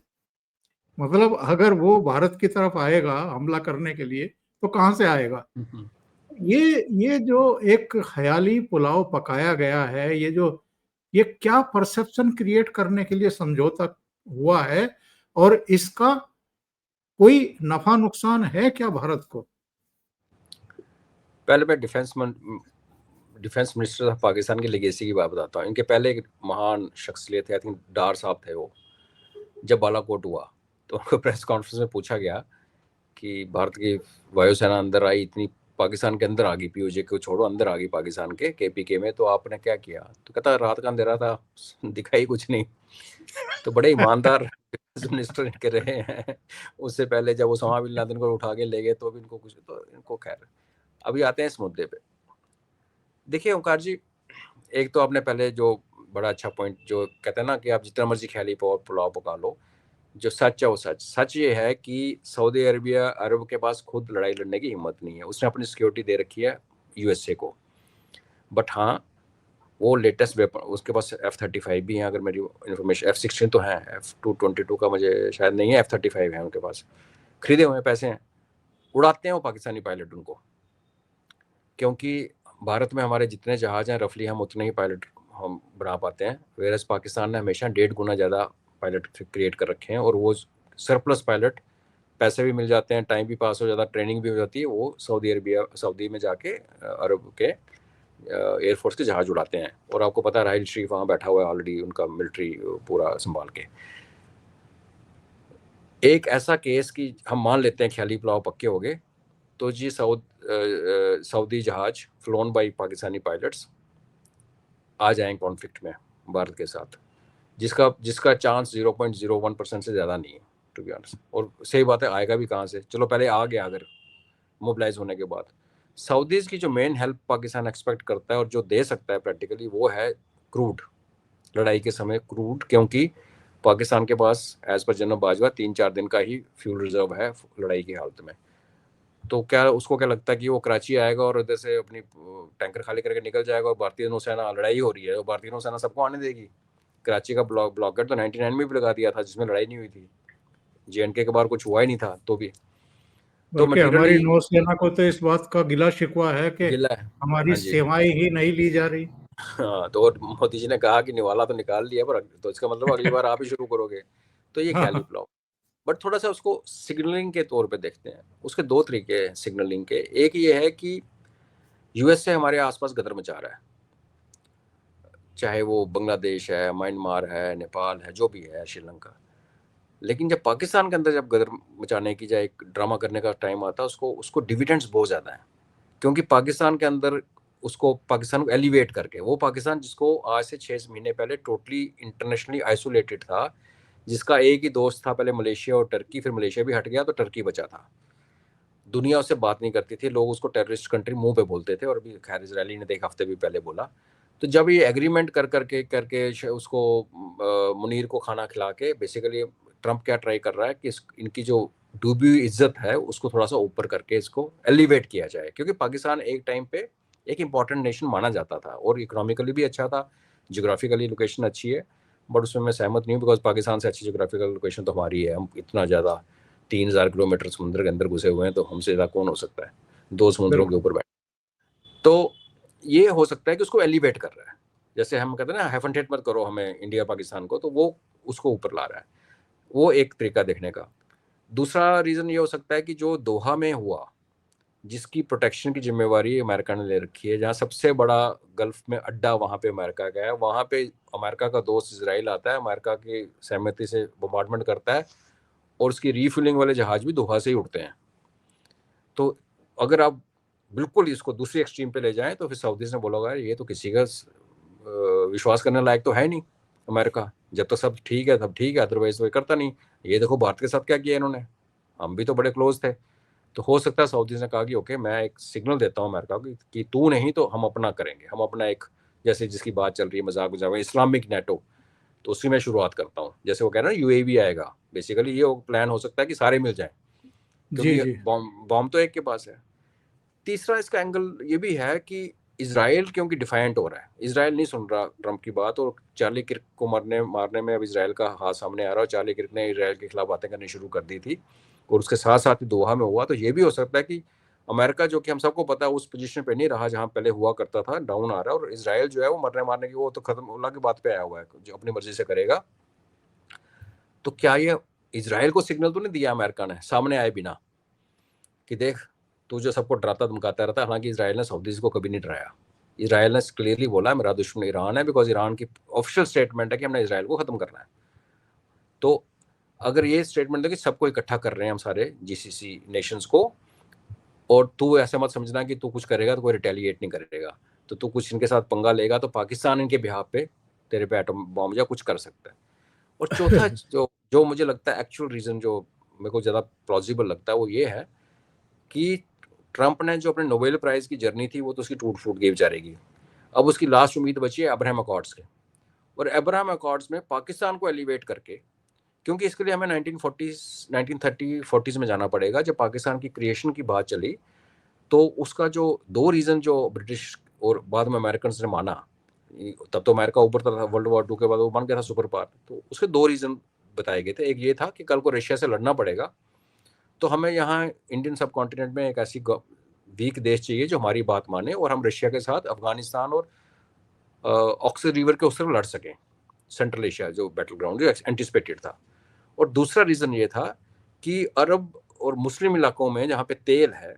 मतलब अगर वो भारत की तरफ आएगा हमला करने के लिए तो कहाँ से आएगा। ये जो एक ख्याली पुलाव पकाया गया है, ये क्या परसेप्शन क्रिएट करने के लिए समझौता हुआ है, और इसका कोई नफा नुकसान है क्या भारत को। पहले मैं डिफेंस मिनिस्टर ऑफ पाकिस्तान की लेगेसी की बात बताता हूँ। इनके पहले एक महान शख्सियत थे, आई थिंक डार साहब थे वो। जब बालाकोट हुआ तो उनको प्रेस कॉन्फ्रेंस में पूछा गया कि भारत की वायुसेना अंदर आई, इतनी पाकिस्तान के अंदर आ गई, पीओजे को छोड़ो, अंदर आ गई पाकिस्तान के केपीके में, तो आपने क्या किया। तो कहता रात का अंधेरा था, दिखाई कुछ नहीं। तो बड़े ईमानदार मिनिस्टर इनके रहे हैं। उससे पहले जब उसामा बिन लादेन को उठा के ले गए तो भी इनको कुछ, तो इनको खैर। अभी आते हैं इस मुद्दे पे। देखिए ओंकार जी, एक तो आपने पहले जो बड़ा अच्छा पॉइंट जो कहते हैं ना कि आप जितना मर्जी ख्याली पुलाव पका लो, जो सच है वो सच ये है कि सऊदी अरब के पास खुद लड़ाई लड़ने की हिम्मत नहीं है। उसने अपनी सिक्योरिटी दे रखी है यूएसए को। बट हाँ, वो लेटेस्ट वेपन उसके पास F-35 भी हैं, अगर मेरी इन्फॉर्मेशन। F-16 तो है, F-222 का मुझे शायद नहीं है, F-35 है उनके पास, खरीदे हुए पैसे हैं। उड़ाते हैं वो पाकिस्तानी पायलट उनको, क्योंकि भारत में हमारे जितने जहाज हैं रफली हम उतने ही पायलट हम बना पाते हैं, वेरस पाकिस्तान ने हमेशा 1.5 गुना ज़्यादा पायलट क्रिएट कर रखे हैं। और वो सरप्लस पायलट, पैसे भी मिल जाते हैं, टाइम भी पास हो जाता है, ट्रेनिंग भी हो जाती है, वो सऊदी में जाके अरब के एयरफोर्स के जहाज उड़ाते हैं। और आपको पता है राहिल शरीफ वहाँ बैठा हुआ है ऑलरेडी, उनका मिलिट्री पूरा संभाल के। एक ऐसा केस कि हम मान लेते हैं ख्याली पुलाव पक्के हो गए, तो जी सऊदी जहाज फ्लोन बाई पाकिस्तानी पायलट्स आ जाएं कॉन्फ्लिक्ट में भारत के साथ, जिसका चांस 0.01% से ज़्यादा नहीं है टू बी ऑनेस्ट। और सही बात है, आएगा भी कहाँ से। चलो पहले आ गया, अगर मोबिलाइज होने के बाद सऊदीज़ की जो मेन हेल्प पाकिस्तान एक्सपेक्ट करता है और जो दे सकता है प्रैक्टिकली, वो है क्रूड। लड़ाई के समय क्रूड, क्योंकि पाकिस्तान के पास एज पर जनरल बाजवा 3-4 दिन का ही फ्यूल रिजर्व है लड़ाई की हालत में। तो क्या उसको क्या लगता है कि वो कराची आएगा और उधर से अपनी टैंकर खाली करके निकल जाएगा, और भारतीय नौसेना लड़ाई हो रही है और भारतीय नौसेना सबको आने देगी। कराची का ब्लॉकेट तो 99 में भी लगा दिया था, जिसमें लड़ाई नहीं हुई थी, JNK के बाहर कुछ हुआ ही नहीं था। तो भी तो बल्कि हमारी मटेरियली नौसेना को तो इस बात का गिला शिकवा है कि गिला है। हमारी हाँ जी, सेवाएं ही नहीं ली जा रही। हाँ। तो और मोदी जी ने कहा कि निवाला तो निकाल लिया, पर तो इसका मतलब अगली बार आप ही शुरू करोगे। तो ये ख्याली हाँ, पुलाव। बट थोड़ा सा उसको सिग्नलिंग के तौर पे देखते हैं। उसके दो तरीके हैं सिग्नलिंग के। एक ये है कि यूएस से हमारे आसपास गदर मचा रहा है, चाहे वो बांग्लादेश है, म्यांमार है, नेपाल है, जो भी है, श्रीलंका। लेकिन जब पाकिस्तान के अंदर जब गदर मचाने की, जाए ड्रामा करने का टाइम आता है, उसको उसको डिविडेंड्स बहुत ज़्यादा है। क्योंकि पाकिस्तान के अंदर उसको पाकिस्तान को एलिवेट करके, वो पाकिस्तान जिसको आज से 6 महीने पहले टोटली इंटरनेशनली आइसोलेटेड था, जिसका एक ही दोस्त था पहले मलेशिया और टर्की, फिर मलेशिया भी हट गया तो टर्की बचा था, दुनिया उससे बात नहीं करती थी, लोग उसको टेररिस्ट कंट्री मुंह पे बोलते थे। और अभी खैर इसराइली ने एक हफ्ते भी पहले बोला। तो जब ये एग्रीमेंट करके उसको मुनीर को खाना खिला के, बेसिकली ट्रंप क्या ट्राई कर रहा है कि इनकी जो डूबी हुई इज्जत है उसको थोड़ा सा ऊपर करके इसको एलिवेट किया जाए। क्योंकि पाकिस्तान एक टाइम पे एक इंपॉर्टेंट नेशन माना जाता था, और इकोनॉमिकली भी अच्छा था, जियोग्राफिकली लोकेशन अच्छी है। बट उसमें मैं सहमत नहीं हूँ, बिकॉज पाकिस्तान से अच्छी जियोग्राफिकल लोकेशन तो हमारी है। हम इतना ज़्यादा 3,000 किलोमीटर समुद्र के अंदर घुसे हुए हैं, तो हमसे ज़्यादा कौन हो सकता है 2 समुद्रों के बिल्कुल। ऊपर बैठ। तो ये हो सकता है कि उसको एलिवेट कर रहा है, जैसे हम कहते हैं ना हेफनटेट मत करो हमें इंडिया पाकिस्तान को, तो वो उसको ऊपर ला रहा है। वो एक तरीका देखने का। दूसरा रीज़न ये हो सकता है कि जो दोहा में हुआ, जिसकी प्रोटेक्शन की जिम्मेवारी अमेरिका ने ले रखी है, जहाँ सबसे बड़ा गल्फ में अड्डा वहाँ पे अमेरिका का है, वहाँ पे अमेरिका का दोस्त इसराइल आता है, अमेरिका की सहमति से बम्बार्डमेंट करता है, और उसकी रीफ्यूलिंग वाले जहाज भी दोहा से ही उड़ते हैं। तो अगर आप बिल्कुल इसको दूसरी एक्सट्रीम पे ले जाएं, तो फिर सऊदीज ने बोला होगा ये तो किसी का विश्वास करने लायक तो है नहीं अमेरिका, जब तक सब ठीक है तब ठीक है, अदरवाइज तो करता नहीं। ये देखो भारत के साथ क्या किया इन्होंने, हम भी तो बड़े क्लोज थे। तो हो सकता है सऊदीज ने कहा कि ओके, मैं एक सिग्नल देता हूँ अमेरिका को कि तू नहीं तो हम अपना करेंगे, हम अपना एक, जैसे जिसकी बात चल रही है मजाक मजाक में, इस्लामिक नेटो, तो उसी में शुरुआत करता हूँ। जैसे वो कह रहे हैं यूएवी आएगा, बेसिकली ये प्लान हो सकता है कि सारे मिल जाएं, जी क्योंकि जी बॉम्ब तो एक के पास है। तीसरा इसका एंगल ये भी है कि इसराइल क्योंकि डिफाइंट हो रहा है, इसराइल नहीं सुन रहा ट्रंप की बात, और चार्ली किर्क को मारने में अब इसराइल का हाथ सामने आ रहा है। चार्ली किर्क ने इसराइल के खिलाफ बातें करनी शुरू कर दी थी, और उसके साथ साथ ही दोहा में हुआ। तो ये भी हो सकता है कि अमेरिका, जो कि हम सबको पता है उस पोजीशन पे नहीं रहा जहां पहले हुआ करता था, डाउन आ रहा है, और इसराइल जो है वो मरने मारने की, वो तो खत्म अल्लाह की बात पे आया हुआ है, जो अपनी मर्जी से करेगा। तो क्या ये इसराइल को सिग्नल तो नहीं दिया अमेरिका ने सामने आए बिना कि देख तू जो सबको डराता धमकाता रहता है? हालांकि इसराइल ने सऊदीज को कभी नहीं डराया। इसराइल ने क्लियरली बोला मेरा दुश्मन ईरान है, बिकॉज ईरान की ऑफिशियल स्टेटमेंट है कि हमने इसराइल को खत्म करना है। तो अगर ये स्टेटमेंट है कि सबको इकट्ठा कर रहे हैं हम सारे जीसीसी नेशंस को, और तू ऐसा मत समझना कि तू कुछ करेगा तो कोई रिटेलिएट नहीं करेगा, तो तू कुछ इनके साथ पंगा लेगा तो पाकिस्तान इनके बिहाफ पे तेरे पे एटम बॉम्ब या कुछ कर सकता है। और चौथा जो जो मुझे लगता है एक्चुअल रीजन, जो मेरे को ज़्यादा प्लॉजिबल लगता है, वो ये है कि ट्रंप ने जो अपने नोबेल प्राइज की जर्नी थी वो तो उसकी टूट फूट गई बेचारे की। अब उसकी लास्ट उम्मीद बची है अब्राहम अकॉर्ड्स के, और अब्राहम अकॉर्ड्स में पाकिस्तान को एलिवेट करके, क्योंकि इसके लिए हमें 1940 1930-40 में जाना पड़ेगा, जब पाकिस्तान की क्रिएशन की बात चली। तो उसका जो दो रीज़न जो ब्रिटिश और बाद में अमेरिकन ने माना, तब तो अमेरिका ऊपर था, वर्ल्ड वॉर 2 के बाद वो बन गया था सुपर पावर, तो उसके दो रीज़न बताए गए थे। एक ये था कि कल को रशिया से लड़ना पड़ेगा, तो हमें यहाँ इंडियन सब कॉन्टिनेंट में एक ऐसी वीक देश चाहिए जो हमारी बात माने, और हम रशिया के साथ अफगानिस्तान और ऑक्स रिवर के उस तरफ लड़ सकें, सेंट्रल एशिया जो बैटल ग्राउंड जो एंटिसिपेटेड था। और दूसरा रीज़न ये था कि अरब और मुस्लिम इलाकों में जहाँ पे तेल है,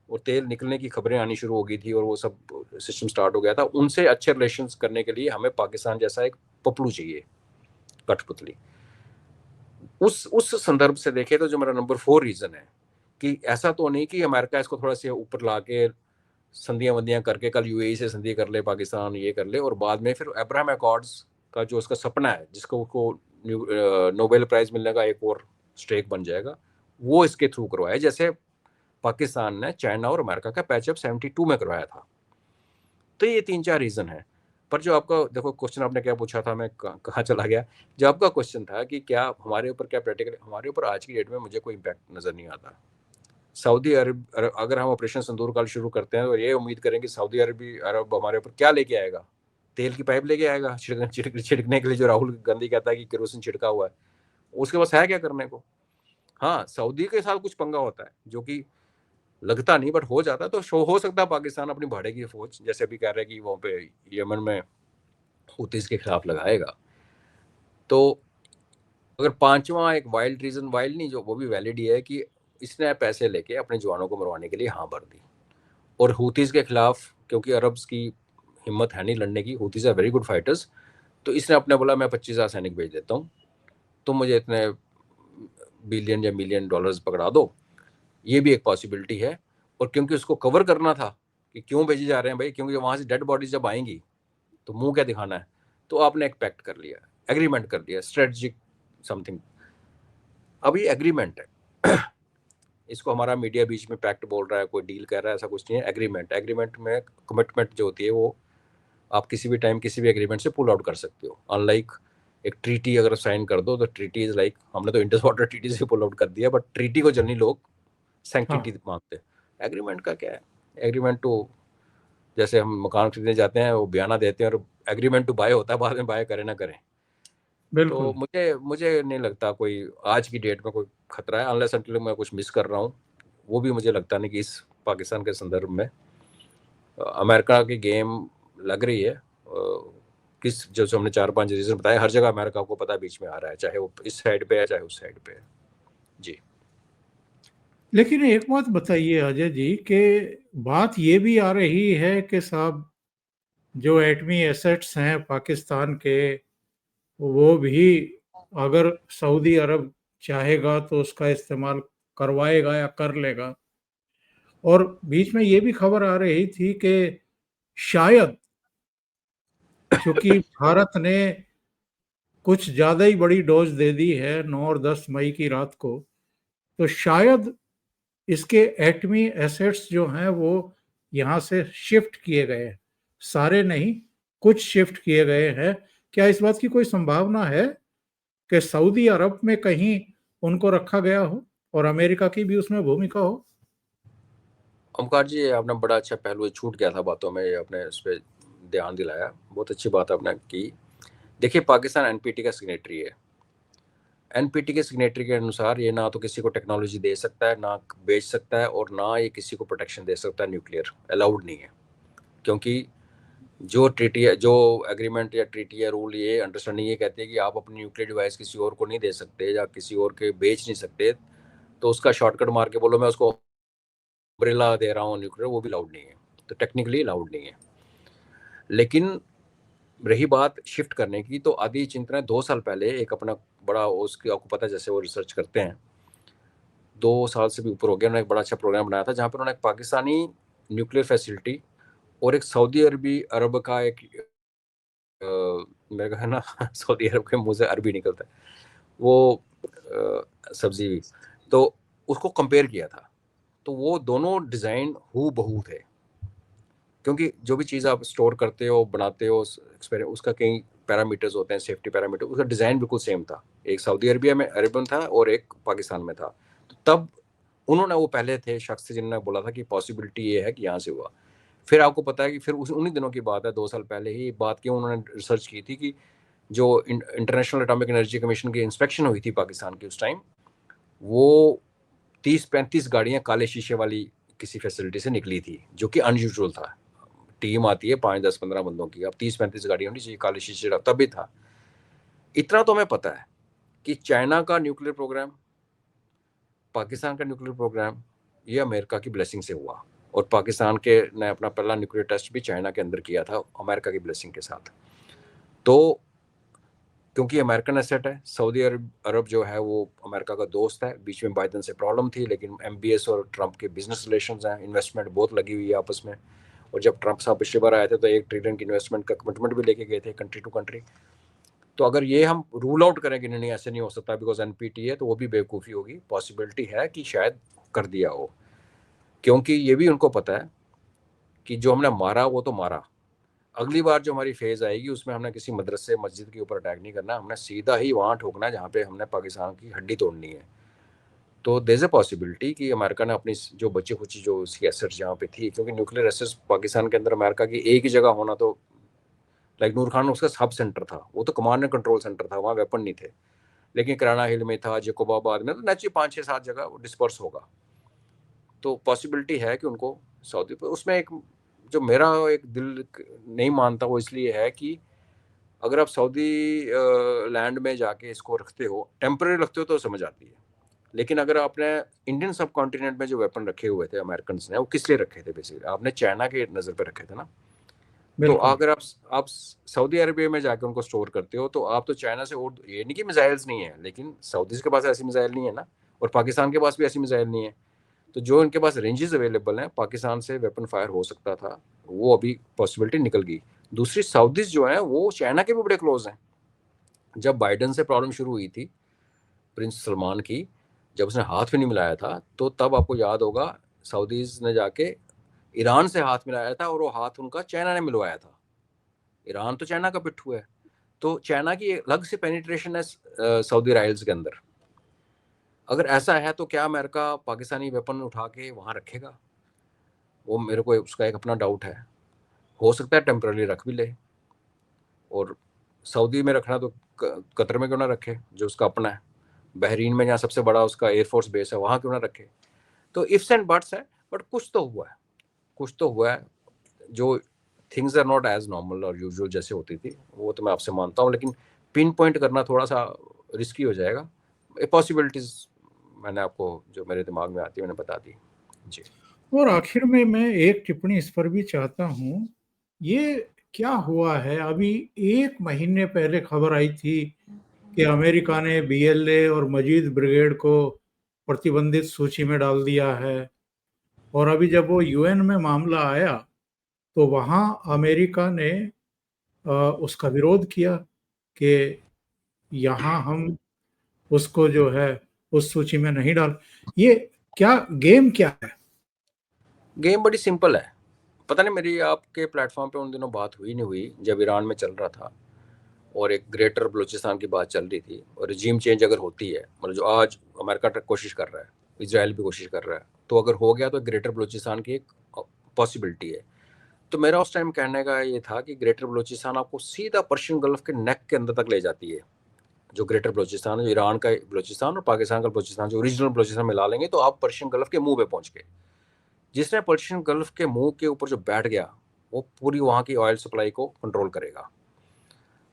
और तेल निकलने की खबरें आनी शुरू हो गई थी, और वो सब सिस्टम स्टार्ट हो गया था, उनसे अच्छे रिलेशंस करने के लिए हमें पाकिस्तान जैसा एक पपलू चाहिए, कठपुतली। उस संदर्भ से देखे तो जो मेरा नंबर 4 रीज़न है कि ऐसा तो नहीं कि अमेरिका इसको थोड़ा सा ऊपर ला के संधियां वंदियां करके कल यूएई से संधि कर ले, पाकिस्तान ये कर ले, और बाद में फिर अब्राहम अकॉर्ड्स का जो उसका सपना है, जिसको उसको नोबेल प्राइज मिलने का एक और स्ट्रेक बन जाएगा, वो इसके थ्रू करवाया, जैसे पाकिस्तान ने चाइना और अमेरिका का पैचअप 72 में करवाया था। तो ये 3-4 रीज़न है। पर जो आपका देखो क्वेश्चन आपने क्या पूछा था, मैं कहाँ चला गया। जो आपका क्वेश्चन था कि क्या हमारे ऊपर क्या प्रैक्टिकल, हमारे ऊपर आज की डेट में मुझे कोई इम्पैक्ट नज़र नहीं आता। सऊदी अरब, अगर हम ऑपरेशन सिंदूर काल शुरू करते हैं तो ये उम्मीद करें कि सऊदी अरब हमारे ऊपर क्या लेके आएगा? तेल की पाइप लेके आएगा छिड़कने के लिए, जो राहुल गांधी कहता है कि केरोसिन छिड़का हुआ है। उसके पास है क्या करने को? हाँ, सऊदी के साथ कुछ पंगा होता है जो कि लगता नहीं, बट हो जाता है। तो हो सकता है पाकिस्तान अपनी भाड़े की फौज, जैसे अभी कह रहे हैं कि वहाँ पे यमन में हुतीज के खिलाफ लगाएगा। तो अगर पांचवा एक वाइल्ड रीजन, वाइल्ड नहीं, जो वो भी वैलिड ही है, कि इसने पैसे लेके अपने जवानों को मरवाने के लिए हाँ भर दी, और हुतीज के खिलाफ क्योंकि अरब्स की हिम्मत है नहीं लड़ने की, Houthis are very good fighters, तो इसने अपने बोला मैं 25,000 सैनिक भेज देता हूँ, तुम मुझे इतने बिलियन या मिलियन डॉलर्स पकड़ा दो। ये भी एक पॉसिबिलिटी है। और क्योंकि उसको कवर करना था कि क्यों भेजे जा रहे हैं भाई, क्योंकि वहाँ से डेड बॉडीज जब आएंगी तो मुंह क्या दिखाना है, तो आपने एक पैक्ट कर लिया, एग्रीमेंट कर लिया, स्ट्रेटजिक समथिंग। अब ये एग्रीमेंट है इसको हमारा मीडिया बीच में पैक्ट बोल रहा है, कोई डील कर रहा है, ऐसा कुछ नहीं है। एग्रीमेंट, एग्रीमेंट में कमिटमेंट जो होती है वो आप किसी भी टाइम किसी भी एग्रीमेंट से पुल आउट कर सकते हो। अनलाइक एक ट्रीटी अगर साइन कर दो तो ट्रीटी इज लाइक, हमने तो इंडस वाटर ट्रीटी से पुल आउट कर दिया, बट ट्रीटी को जनरली लोग सैंक्टिटी हाँ मांगते हैं। एग्रीमेंट का क्या है? एग्रीमेंट टू, जैसे हम मकान खरीदने जाते हैं वो बयाना देते हैं, और एग्रीमेंट टू बाय होता है, बाद में बाय करें ना करें। तो बिल्कुल। मुझे मुझे नहीं लगता कोई आज की डेट में कोई खतरा है, अनलेस अनटिल मैं कुछ मिस कर रहा हूँ। वो भी मुझे लगता नहीं कि इस पाकिस्तान के संदर्भ में अमेरिका की गेम लग रही है। किस जो हमने 4-5 रीजन बताए, हर जगह अमेरिका को पता बीच में आ रहा है, चाहे वो इस साइड पे है चाहे उस साइड पे है। जी। लेकिन एक बात बताइए अजय जी, कि बात ये भी आ रही है कि साहब जो एटमी एसेट्स हैं पाकिस्तान के, वो भी अगर सऊदी अरब चाहेगा तो उसका इस्तेमाल करवाएगा या कर लेगा। और बीच में ये भी खबर आ रही थी कि शायद, चूंकि भारत ने कुछ ज्यादा ही बड़ी डोज दे दी है 9 और 10 मई की रात को, तो शायद इसके एटमी एसेट्स जो हैं वो यहाँ से शिफ्ट किए गए हैं। सारे नहीं, कुछ शिफ्ट किए गए हैं क्या इस बात की कोई संभावना है कि सऊदी अरब में कहीं उनको रखा गया हो और अमेरिका की भी उसमें भूमिका हो? ओमकार जी, आपने बड़ा अच्छा पहलू छूट गया था बातों में, आपने उस पर ध्यान दिलाया, बहुत अच्छी बात आपने की। देखिए, पाकिस्तान एनपीटी का सिग्नेटरी है। एनपीटी के सिग्नेटरी के अनुसार ये ना तो किसी को टेक्नोलॉजी दे सकता है, ना बेच सकता है, और ना ये किसी को प्रोटेक्शन दे सकता है। न्यूक्लियर अलाउड नहीं है, क्योंकि जो ट्रीटी है, जो एग्रीमेंट या ट्रीटी या रूल, ये अंडरस्टैंडिंग ये कहती है कि आप अपनी न्यूक्लियर डिवाइस किसी और को नहीं दे सकते या किसी और के बेच नहीं सकते। तो उसका शॉर्टकट मार के बोलो मैं उसको अम्ब्रेला दे रहा हूँ न्यूक्लियर, वो भी अलाउड नहीं है। तो टेक्निकली अलाउड नहीं है। लेकिन रही बात शिफ्ट करने की, तो आदि चिंतन है 2 साल पहले एक अपना बड़ा, उसकी आपको पता है जैसे वो रिसर्च करते हैं, 2 साल से भी ऊपर हो गया, उन्होंने एक बड़ा अच्छा प्रोग्राम बनाया था जहाँ पर उन्होंने एक पाकिस्तानी न्यूक्लियर फैसिलिटी और एक सऊदी अरब का एक मेरे को है ना सऊदी अरब के मुंह से अरबी निकलता है वो सब्जी, तो उसको कंपेयर किया था। तो वो दोनों डिज़ाइन हू बहू थे, क्योंकि जो भी चीज़ आप स्टोर करते हो, बनाते हो, उसका कई पैरामीटर्स होते हैं, सेफ्टी पैरामीटर, उसका डिज़ाइन बिल्कुल सेम था। एक सऊदी अरबिया में अरेबन था और एक पाकिस्तान में था। तो तब उन्होंने, वो पहले थे शख्स जिन्होंने बोला था कि पॉसिबिलिटी ये है कि यहाँ से हुआ। फिर आपको पता है कि फिर उन्हीं दिनों की बात है, 2 साल पहले ही बात की, उन्होंने रिसर्च की थी कि जो इंटरनेशनल एटॉमिक एनर्जी कमीशन की इंस्पेक्शन हुई थी पाकिस्तान की उस टाइम, वो 30-35 गाड़ियाँ काले शीशे वाली किसी फैसिलिटी से निकली थी, जो कि अनयूजुअल था। टीम आती है 5-10-15 बंदों की, अब 30-35 गाड़ी होनी चाहिए काले शीशे, तब भी था। इतना तो हमें पता है कि चाइना का न्यूक्लियर प्रोग्राम, पाकिस्तान का न्यूक्लियर प्रोग्राम, ये अमेरिका की ब्लेसिंग से हुआ। और पाकिस्तान के ने अपना पहला न्यूक्लियर टेस्ट भी चाइना के अंदर किया था, अमेरिका की ब्लेसिंग के साथ। तो क्योंकि अमेरिकन एसेट है, सऊदी अरब जो है वो अमेरिका का दोस्त है। बीच में बाइडन से प्रॉब्लम थी, लेकिन एमबीएस और ट्रंप के बिजनेस रिलेशंस हैं, इन्वेस्टमेंट बहुत लगी हुई है आपस में। और जब ट्रंप साहब पिछली बार आए थे तो $1 ट्रिलियन की इन्वेस्टमेंट का कमिटमेंट भी लेके गए थे कंट्री टू कंट्री। तो अगर ये हम रूल आउट करें कि नहीं ऐसे नहीं हो सकता बिकॉज एनपीटी है, तो वो भी बेवकूफ़ी होगी। पॉसिबिलिटी है कि शायद कर दिया हो, क्योंकि ये भी उनको पता है कि जो हमने मारा वो तो मारा, अगली बार जो हमारी फेज़ आएगी उसमें हमने किसी मदरसे मस्जिद के ऊपर अटैक नहीं करना, हमने सीधा ही वहाँ ठोकना है जहाँ पे हमने पाकिस्तान की हड्डी तोड़नी है। तो देयर इज़ अ पॉसिबिलिटी कि अमेरिका ने अपनी जो बची खुची जो उसकी एसेट्स जहाँ पे थी, क्योंकि न्यूक्लियर एसेट्स पाकिस्तान के अंदर अमेरिका की एक ही जगह होना, तो लाइक नूर खान उसका सब सेंटर था, वो तो कमांड एंड कंट्रोल सेंटर था, वहाँ वेपन नहीं थे। लेकिन कराना हिल में था, जकोबाबाद में, तो नेचुरली 5-6-7 जगह वो डिस्पर्स होगा। तो पॉसिबिलिटी है कि उनको सऊदी पर, उसमें एक जो मेरा एक दिल नहीं मानता वो इसलिए है कि अगर आप सऊदी लैंड में जाके इसको रखते हो, टेम्पररी रखते हो तो समझ आती है। लेकिन अगर आपने इंडियन सब कॉन्टिनेंट में जो वेपन रखे हुए थे अमेरिकन ने, वो किस लिए रखे थे? बेसिकली आपने चाइना के नज़र पे रखे थे ना। तो बिल्कुल। अगर आप सऊदी अरबिया में जाके उनको स्टोर करते हो, तो आप तो चाइना से, और ये नहीं कि मिसाइल्स नहीं है, लेकिन सऊदी के पास ऐसी मिसाइल नहीं है ना, और पाकिस्तान के पास भी ऐसी मिसाइल नहीं है। तो जो इनके पास रेंजेस अवेलेबल हैं, पाकिस्तान से वेपन फायर हो सकता था, वो अभी पॉसिबिलिटी निकल गई। दूसरी, सऊदीज जो हैं वो चाइना के भी बड़े क्लोज हैं। जब बाइडन से प्रॉब्लम शुरू हुई थी प्रिंस सलमान की, जब उसने हाथ भी नहीं मिलाया था, तो तब आपको याद होगा सऊदीज ने जाके ईरान से हाथ मिलाया था, और वो हाथ उनका चाइना ने मिलवाया था। ईरान तो चाइना का पिट्ठू है। तो चाइना की अलग से पेनिट्रेशन है सऊदी राइल्स के अंदर। अगर ऐसा है तो क्या अमेरिका पाकिस्तानी वेपन उठा के वहाँ रखेगा? वो मेरे को उसका एक अपना डाउट है। हो सकता है टेम्पररी रख भी ले, और सऊदी में रखना तो कतर में क्यों ना रखे जो उसका अपना है, बहरीन में जहाँ सबसे बड़ा उसका एयरफोर्स बेस है वहाँ क्यों ना रखे। तो इफ्स एंड बट्स है, बट कुछ तो हुआ है, कुछ तो हुआ है। जो things are not as normal और यूजुअल जैसे होती थी, वो तो मैं आपसे मानता हूँ, लेकिन पिन पॉइंट करना थोड़ा सा रिस्की हो जाएगा। पॉसिबिलिटीज मैंने आपको जो मेरे दिमाग में आती है मैंने बता दी जी। और आखिर में मैं एक टिप्पणी इस पर भी चाहता हूँ। ये क्या हुआ है, अभी 1 महीने पहले खबर आई थी कि अमेरिका ने बीएलए और मजीद ब्रिगेड को प्रतिबंधित सूची में डाल दिया है। और अभी जब वो यूएन में मामला आया तो वहाँ अमेरिका ने उसका विरोध किया कि यहाँ हम उसको जो है उस सूची में नहीं डाल। ये क्या गेम क्या है? गेम बड़ी सिंपल है। पता नहीं मेरी आपके प्लेटफॉर्म पे उन दिनों बात हुई नहीं हुई जब ईरान में चल रहा था। और एक ग्रेटर बलूचिस्तान की बात चल रही थी, और रिजीम चेंज अगर होती है, मतलब जो आज अमेरिका कोशिश कर रहा है, इजराइल भी कोशिश कर रहा है, तो अगर हो गया तो ग्रेटर बलूचिस्तान की एक पॉसिबिलिटी है। तो मेरा उस टाइम कहने का ये था कि ग्रेटर बलूचिस्तान आपको सीधा पर्शियन गल्फ के नेक के अंदर तक ले जाती है। जो ग्रेटर बलूचिस्तान है, जो ईरान का बलूचिस्तान और पाकिस्तान का बलूचिस्तान, जो ओरिजिनल बलूचिस्तान मिला लेंगे तो आप पर्शियन गल्फ के मुंह पे पहुंच गए। जिसने पर्शियन गल्फ के मुंह के ऊपर जो बैठ गया, वो पूरी वहां की ऑयल सप्लाई को कंट्रोल करेगा।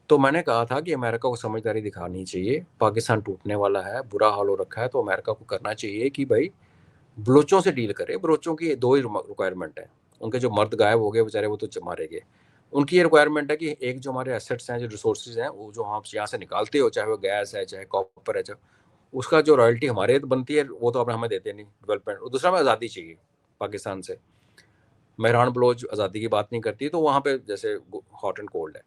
तो मैंने कहा था कि अमेरिका को समझदारी दिखानी चाहिए, पाकिस्तान टूटने वाला है, बुरा हाल हो रखा है, तो अमेरिका को करना चाहिए कि भाई बलोचों से डील करे। बलोचों की दो ही रिक्वायरमेंट है, उनके जो मर्द गायब हो गए बेचारे, वो तो मारे गए। उनकी ये रिक्वायरमेंट है कि एक जो हमारे एसेट्स हैं, जो रिसोर्सेज हैं, वो जो हम यहाँ से निकालते हो, चाहे वो गैस है, चाहे कॉपर है, चाहे उसका जो रॉयल्टी हमारे बनती है, वो तो आप हमें देते नहीं, डेवलपमेंट। और दूसरा, हमें आज़ादी चाहिए पाकिस्तान से। मेहरान बलोच आज़ादी की बात नहीं करती, तो वहाँ पे जैसे हॉट एंड कोल्ड है।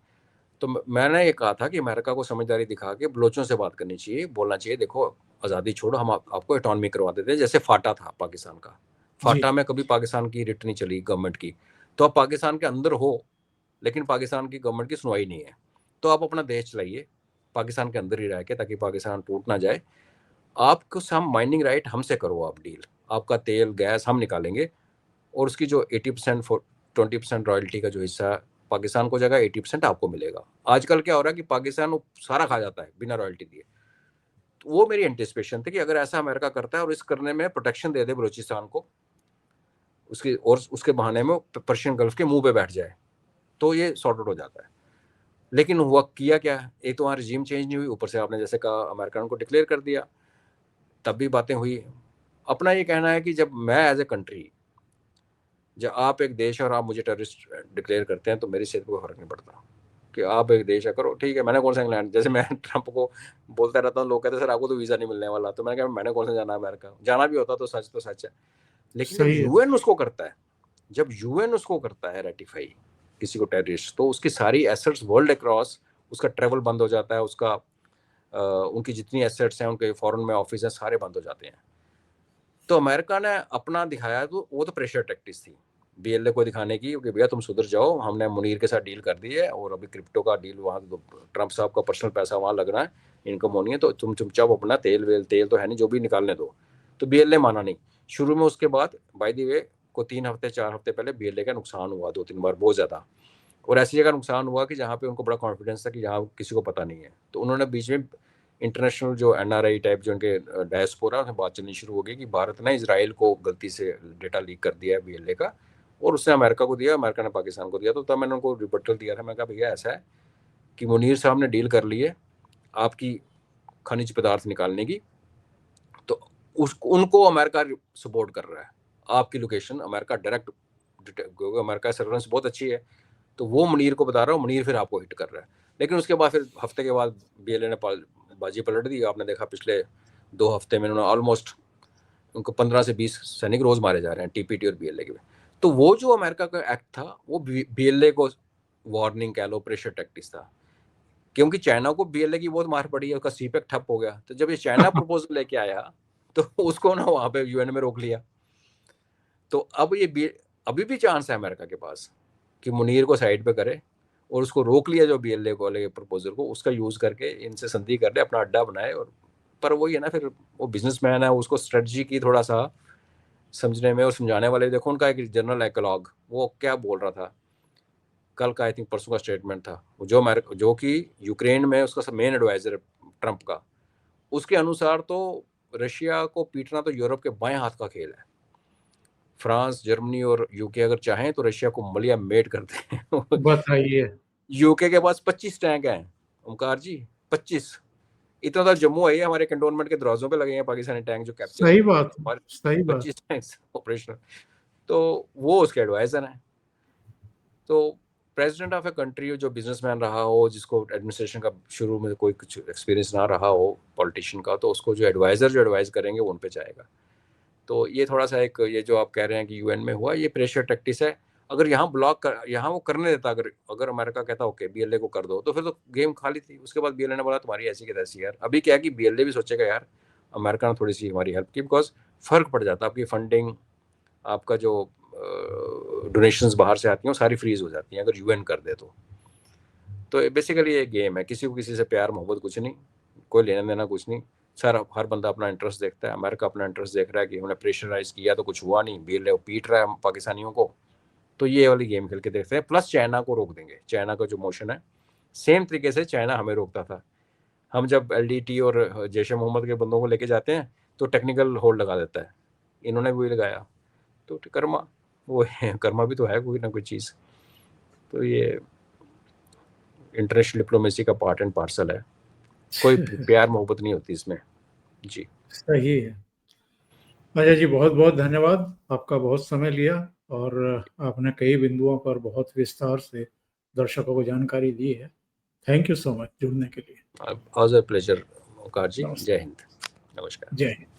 तो मैंने ये कहा था कि अमेरिका को समझदारी दिखा के बलोचों से बात करनी चाहिए, बोलना चाहिए देखो आज़ादी छोड़ो, हम आपको ऑटोनॉमी करवा देते हैं, जैसे फाटा था पाकिस्तान का। जी, फाटा में कभी पाकिस्तान की रिट नहीं चली गवर्नमेंट की, तो आप पाकिस्तान के अंदर हो, लेकिन पाकिस्तान की गवर्नमेंट की सुनवाई नहीं है, तो आप अपना देश चलाइए पाकिस्तान के अंदर ही रह के, ताकि पाकिस्तान टूट ना जाए। आपको हम माइनिंग राइट हमसे करो, आप डील, आपका तेल गैस हम निकालेंगे, और उसकी जो 80% 20% रॉयल्टी का जो हिस्सा पाकिस्तान को जाएगा, 80% आपको मिलेगा। आजकल क्या हो रहा है कि पाकिस्तान सारा खा जाता है बिना रॉयल्टी दिए। तो वो मेरी एंटिसिपेशन थी कि अगर ऐसा अमेरिका करता है और इस करने में प्रोटेक्शन दे दे बलूचिस्तान को, उसकी और उसके बहाने में पर्शियन गल्फ के मुंह पे बैठ जाए, तो ये सॉर्ट आउट हो जाता है। लेकिन हुआ किया क्या, एक तो वहाँ रिजीम चेंज नहीं हुई, ऊपर से आपने जैसे कहा अमेरिका को डिक्लेयर कर दिया, तब भी बातें हुई। अपना ये कहना है कि जब मैं एज ए कंट्री, जब आप एक देश और आप मुझे टेररिस्ट डिक्लेयर करते हैं, तो मेरी सेहत को कोई फर्क नहीं पड़ता कि आप एक देश है, करो ठीक है। मैंने कौन सा इंग्लैंड, जैसे मैं ट्रंप को बोलता रहता हूँ, लोग कहते हैं सर आपको तो वीज़ा नहीं मिलने वाला, तो मैंने कहा मैंने कौन सा जाना अमेरिका, जाना भी होता तो सच है। लेकिन जब सही है। यूएन उसको करता है, जब यूएन उसको करता है रेटिफाई किसी को टेररिस्ट, तो उसकी सारी एसेट्स वर्ल्ड अक्रॉस, उसका ट्रेवल बंद हो जाता है, उसका उनकी जितनी एसेट्स हैं, उनके फॉरेन में ऑफिस हैं, सारे बंद हो जाते हैं। तो अमेरिका ने अपना दिखाया, तो वो तो प्रेशर टैक्टिक्स थी बीएलए को दिखाने की कि भैया तुम सुधर जाओ, हमने मुनीर के साथ डील कर दी है, और अभी क्रिप्टो का डील वहाँ तो ट्रंप साहब का पर्सनल पैसा वहाँ लगना है, इनकम होनी है, तो तुम चुपचाप अपना तेल तो है नहीं, जो भी निकालने दो। तो बीएलए माना नहीं शुरू में। उसके बाद बाय द वे को 3 हफ्ते 4 हफ्ते पहले बीएलए का नुकसान हुआ 2-3 बार, बहुत ज़्यादा। और ऐसी जगह नुकसान हुआ कि जहाँ पे उनको बड़ा कॉन्फिडेंस था कि यहाँ किसी को पता नहीं है, तो उन्होंने बीच में इंटरनेशनल जो एनआरआई टाइप जो उनके डायस्पोरा, उनसे बात चलनी शुरू हो गई कि भारत ने इजराइल को गलती से डेटा लीक कर दिया है बीएलए का, और उसने अमेरिका को दिया, अमेरिका ने पाकिस्तान को दिया। तो तब मैंने उनको रिबटल दिया था, मैं कहा भैया ऐसा है कि मुनीर साहब ने डील कर ली है आपकी खनिज पदार्थ निकालने की, तो उनको अमेरिका सपोर्ट कर रहा है, आपकी लोकेशन अमेरिका डायरेक्ट, क्योंकि अमेरिका सर्वेलेंस बहुत अच्छी है, तो वो मुनीर को बता रहा हूँ, मुनीर फिर आपको हिट कर रहा है। लेकिन उसके बाद फिर हफ्ते के बाद बीएलए ने बाजी पलट दी। आपने देखा पिछले 2 हफ्ते में उन्होंने ऑलमोस्ट उनको 15 से 20 सैनिक रोज मारे जा रहे हैं, टीपीटी और बीएलए के। तो वो जो अमेरिका का एक्ट था, वो बीएलए को वार्निंग कह लो, प्रेशर टैक्टिक्स था, क्योंकि चाइना को बीएलए की बहुत मार पड़ी है, उसका सीपेक ठप हो गया। तो जब ये चाइना प्रपोजल लेके आया, तो उसको ना वहां पे यूएन में रोक लिया। तो अब ये अभी भी चांस है अमेरिका के पास कि मुनीर को साइड पे करे, और उसको रोक लिया जो बीएलए को वाले प्रपोजल को, उसका यूज करके इनसे संधि कर ले, अपना अड्डा बनाए। और पर वही है ना, फिर वो बिजनेसमैन है, उसको स्ट्रेटजी की थोड़ा सा समझने में और समझाने वाले। देखो उनका एक जनरल एक्लॉग, वो क्या बोल रहा था कल का, आई थिंक परसों का स्टेटमेंट था, जो अमेरिका जो कि यूक्रेन में उसका मेन एडवाइजर ट्रंप का, उसके अनुसार तो रशिया को पीटना तो यूरोप के बाएं हाथ का खेल है। फ्रांस, जर्मनी और यूके अगर चाहें तो रशिया को मलिया मेट करते हैं। बताइए। यूके के पास 25 टैंक हैं ओमकार जी, 25। इतना तो जम्मू है, हमारे कंटोनमेंट के दरवाजों पे लगे हैं पाकिस्तानी टैंक जो कैप्चर सही होने के लिए, बात है, हमारे सही बात। 25 टैंक ऑपरेशनल। तो वो उसके एडवाइजर हैं। तो प्रेसिडेंट ऑफ ए कंट्री जो बिजनेसमैन रहा हो, जिसको एडमिनिस्ट्रेशन का शुरू में कोई कुछ एक्सपीरियंस ना रहा हो पॉलिटिशियन का, तो उसको जो एडवाइजर जो एडवाइस करेंगे वो उन पे जाएगा। तो ये थोड़ा सा एक, ये जो आप कह रहे हैं कि यूएन में हुआ, ये प्रेशर टैक्टिस है। अगर यहाँ ब्लॉक कर, यहाँ वो करने देता, अगर अगर अमेरिका कहता ओके बीएलए को कर दो, तो फिर तो गेम खाली थी। उसके बाद बीएलए ने बोला तुम्हारी ऐसी की तैसी यार। अभी क्या है कि बीएलए भी सोचेगा यार अमेरिका ने थोड़ी सी हमारी हेल्प की, बिकॉज फर्क पड़ जाता, आपकी फंडिंग, आपका जो डोनेशंस बाहर से आती हैं वो सारी फ्रीज हो जाती हैं अगर यूएन कर दे तो। तो बेसिकली ये गेम है, किसी को किसी से प्यार मोहब्बत कुछ नहीं, कोई लेना देना कुछ नहीं सर। हर बंदा अपना इंटरेस्ट देखता है। अमेरिका अपना इंटरेस्ट देख रहा है कि हमने प्रेशराइज किया तो कुछ हुआ नहीं, पीट रहा है पाकिस्तानियों को, तो ये वाली गेम खेल के देखते हैं। प्लस चाइना को रोक देंगे। चाइना का जो मोशन है सेम तरीके से चाइना हमें रोकता था। हम जब LDT और जैश ए मोहम्मद के बंदों को लेके जाते हैं तो टेक्निकल होल्ड लगा देता है, इन्होंने भी लगाया। तो कर्मा वो है, कर्मा भी तो है कोई ना कोई चीज़। तो ये इंटरनेशनल डिप्लोमेसी का पार्ट एंड पार्सल है, कोई प्यार मोहब्बत नहीं होती इसमें जी। सही है अजय जी, बहुत बहुत धन्यवाद। आपका बहुत समय लिया और आपने कई बिंदुओं पर बहुत विस्तार से दर्शकों को जानकारी दी है। थैंक यू सो मच जुड़ने के लिए। ऑलवेज अ प्लेजर ओमकार जी। नमस्ते। जय हिंद। नमस्कार। जय हिंद।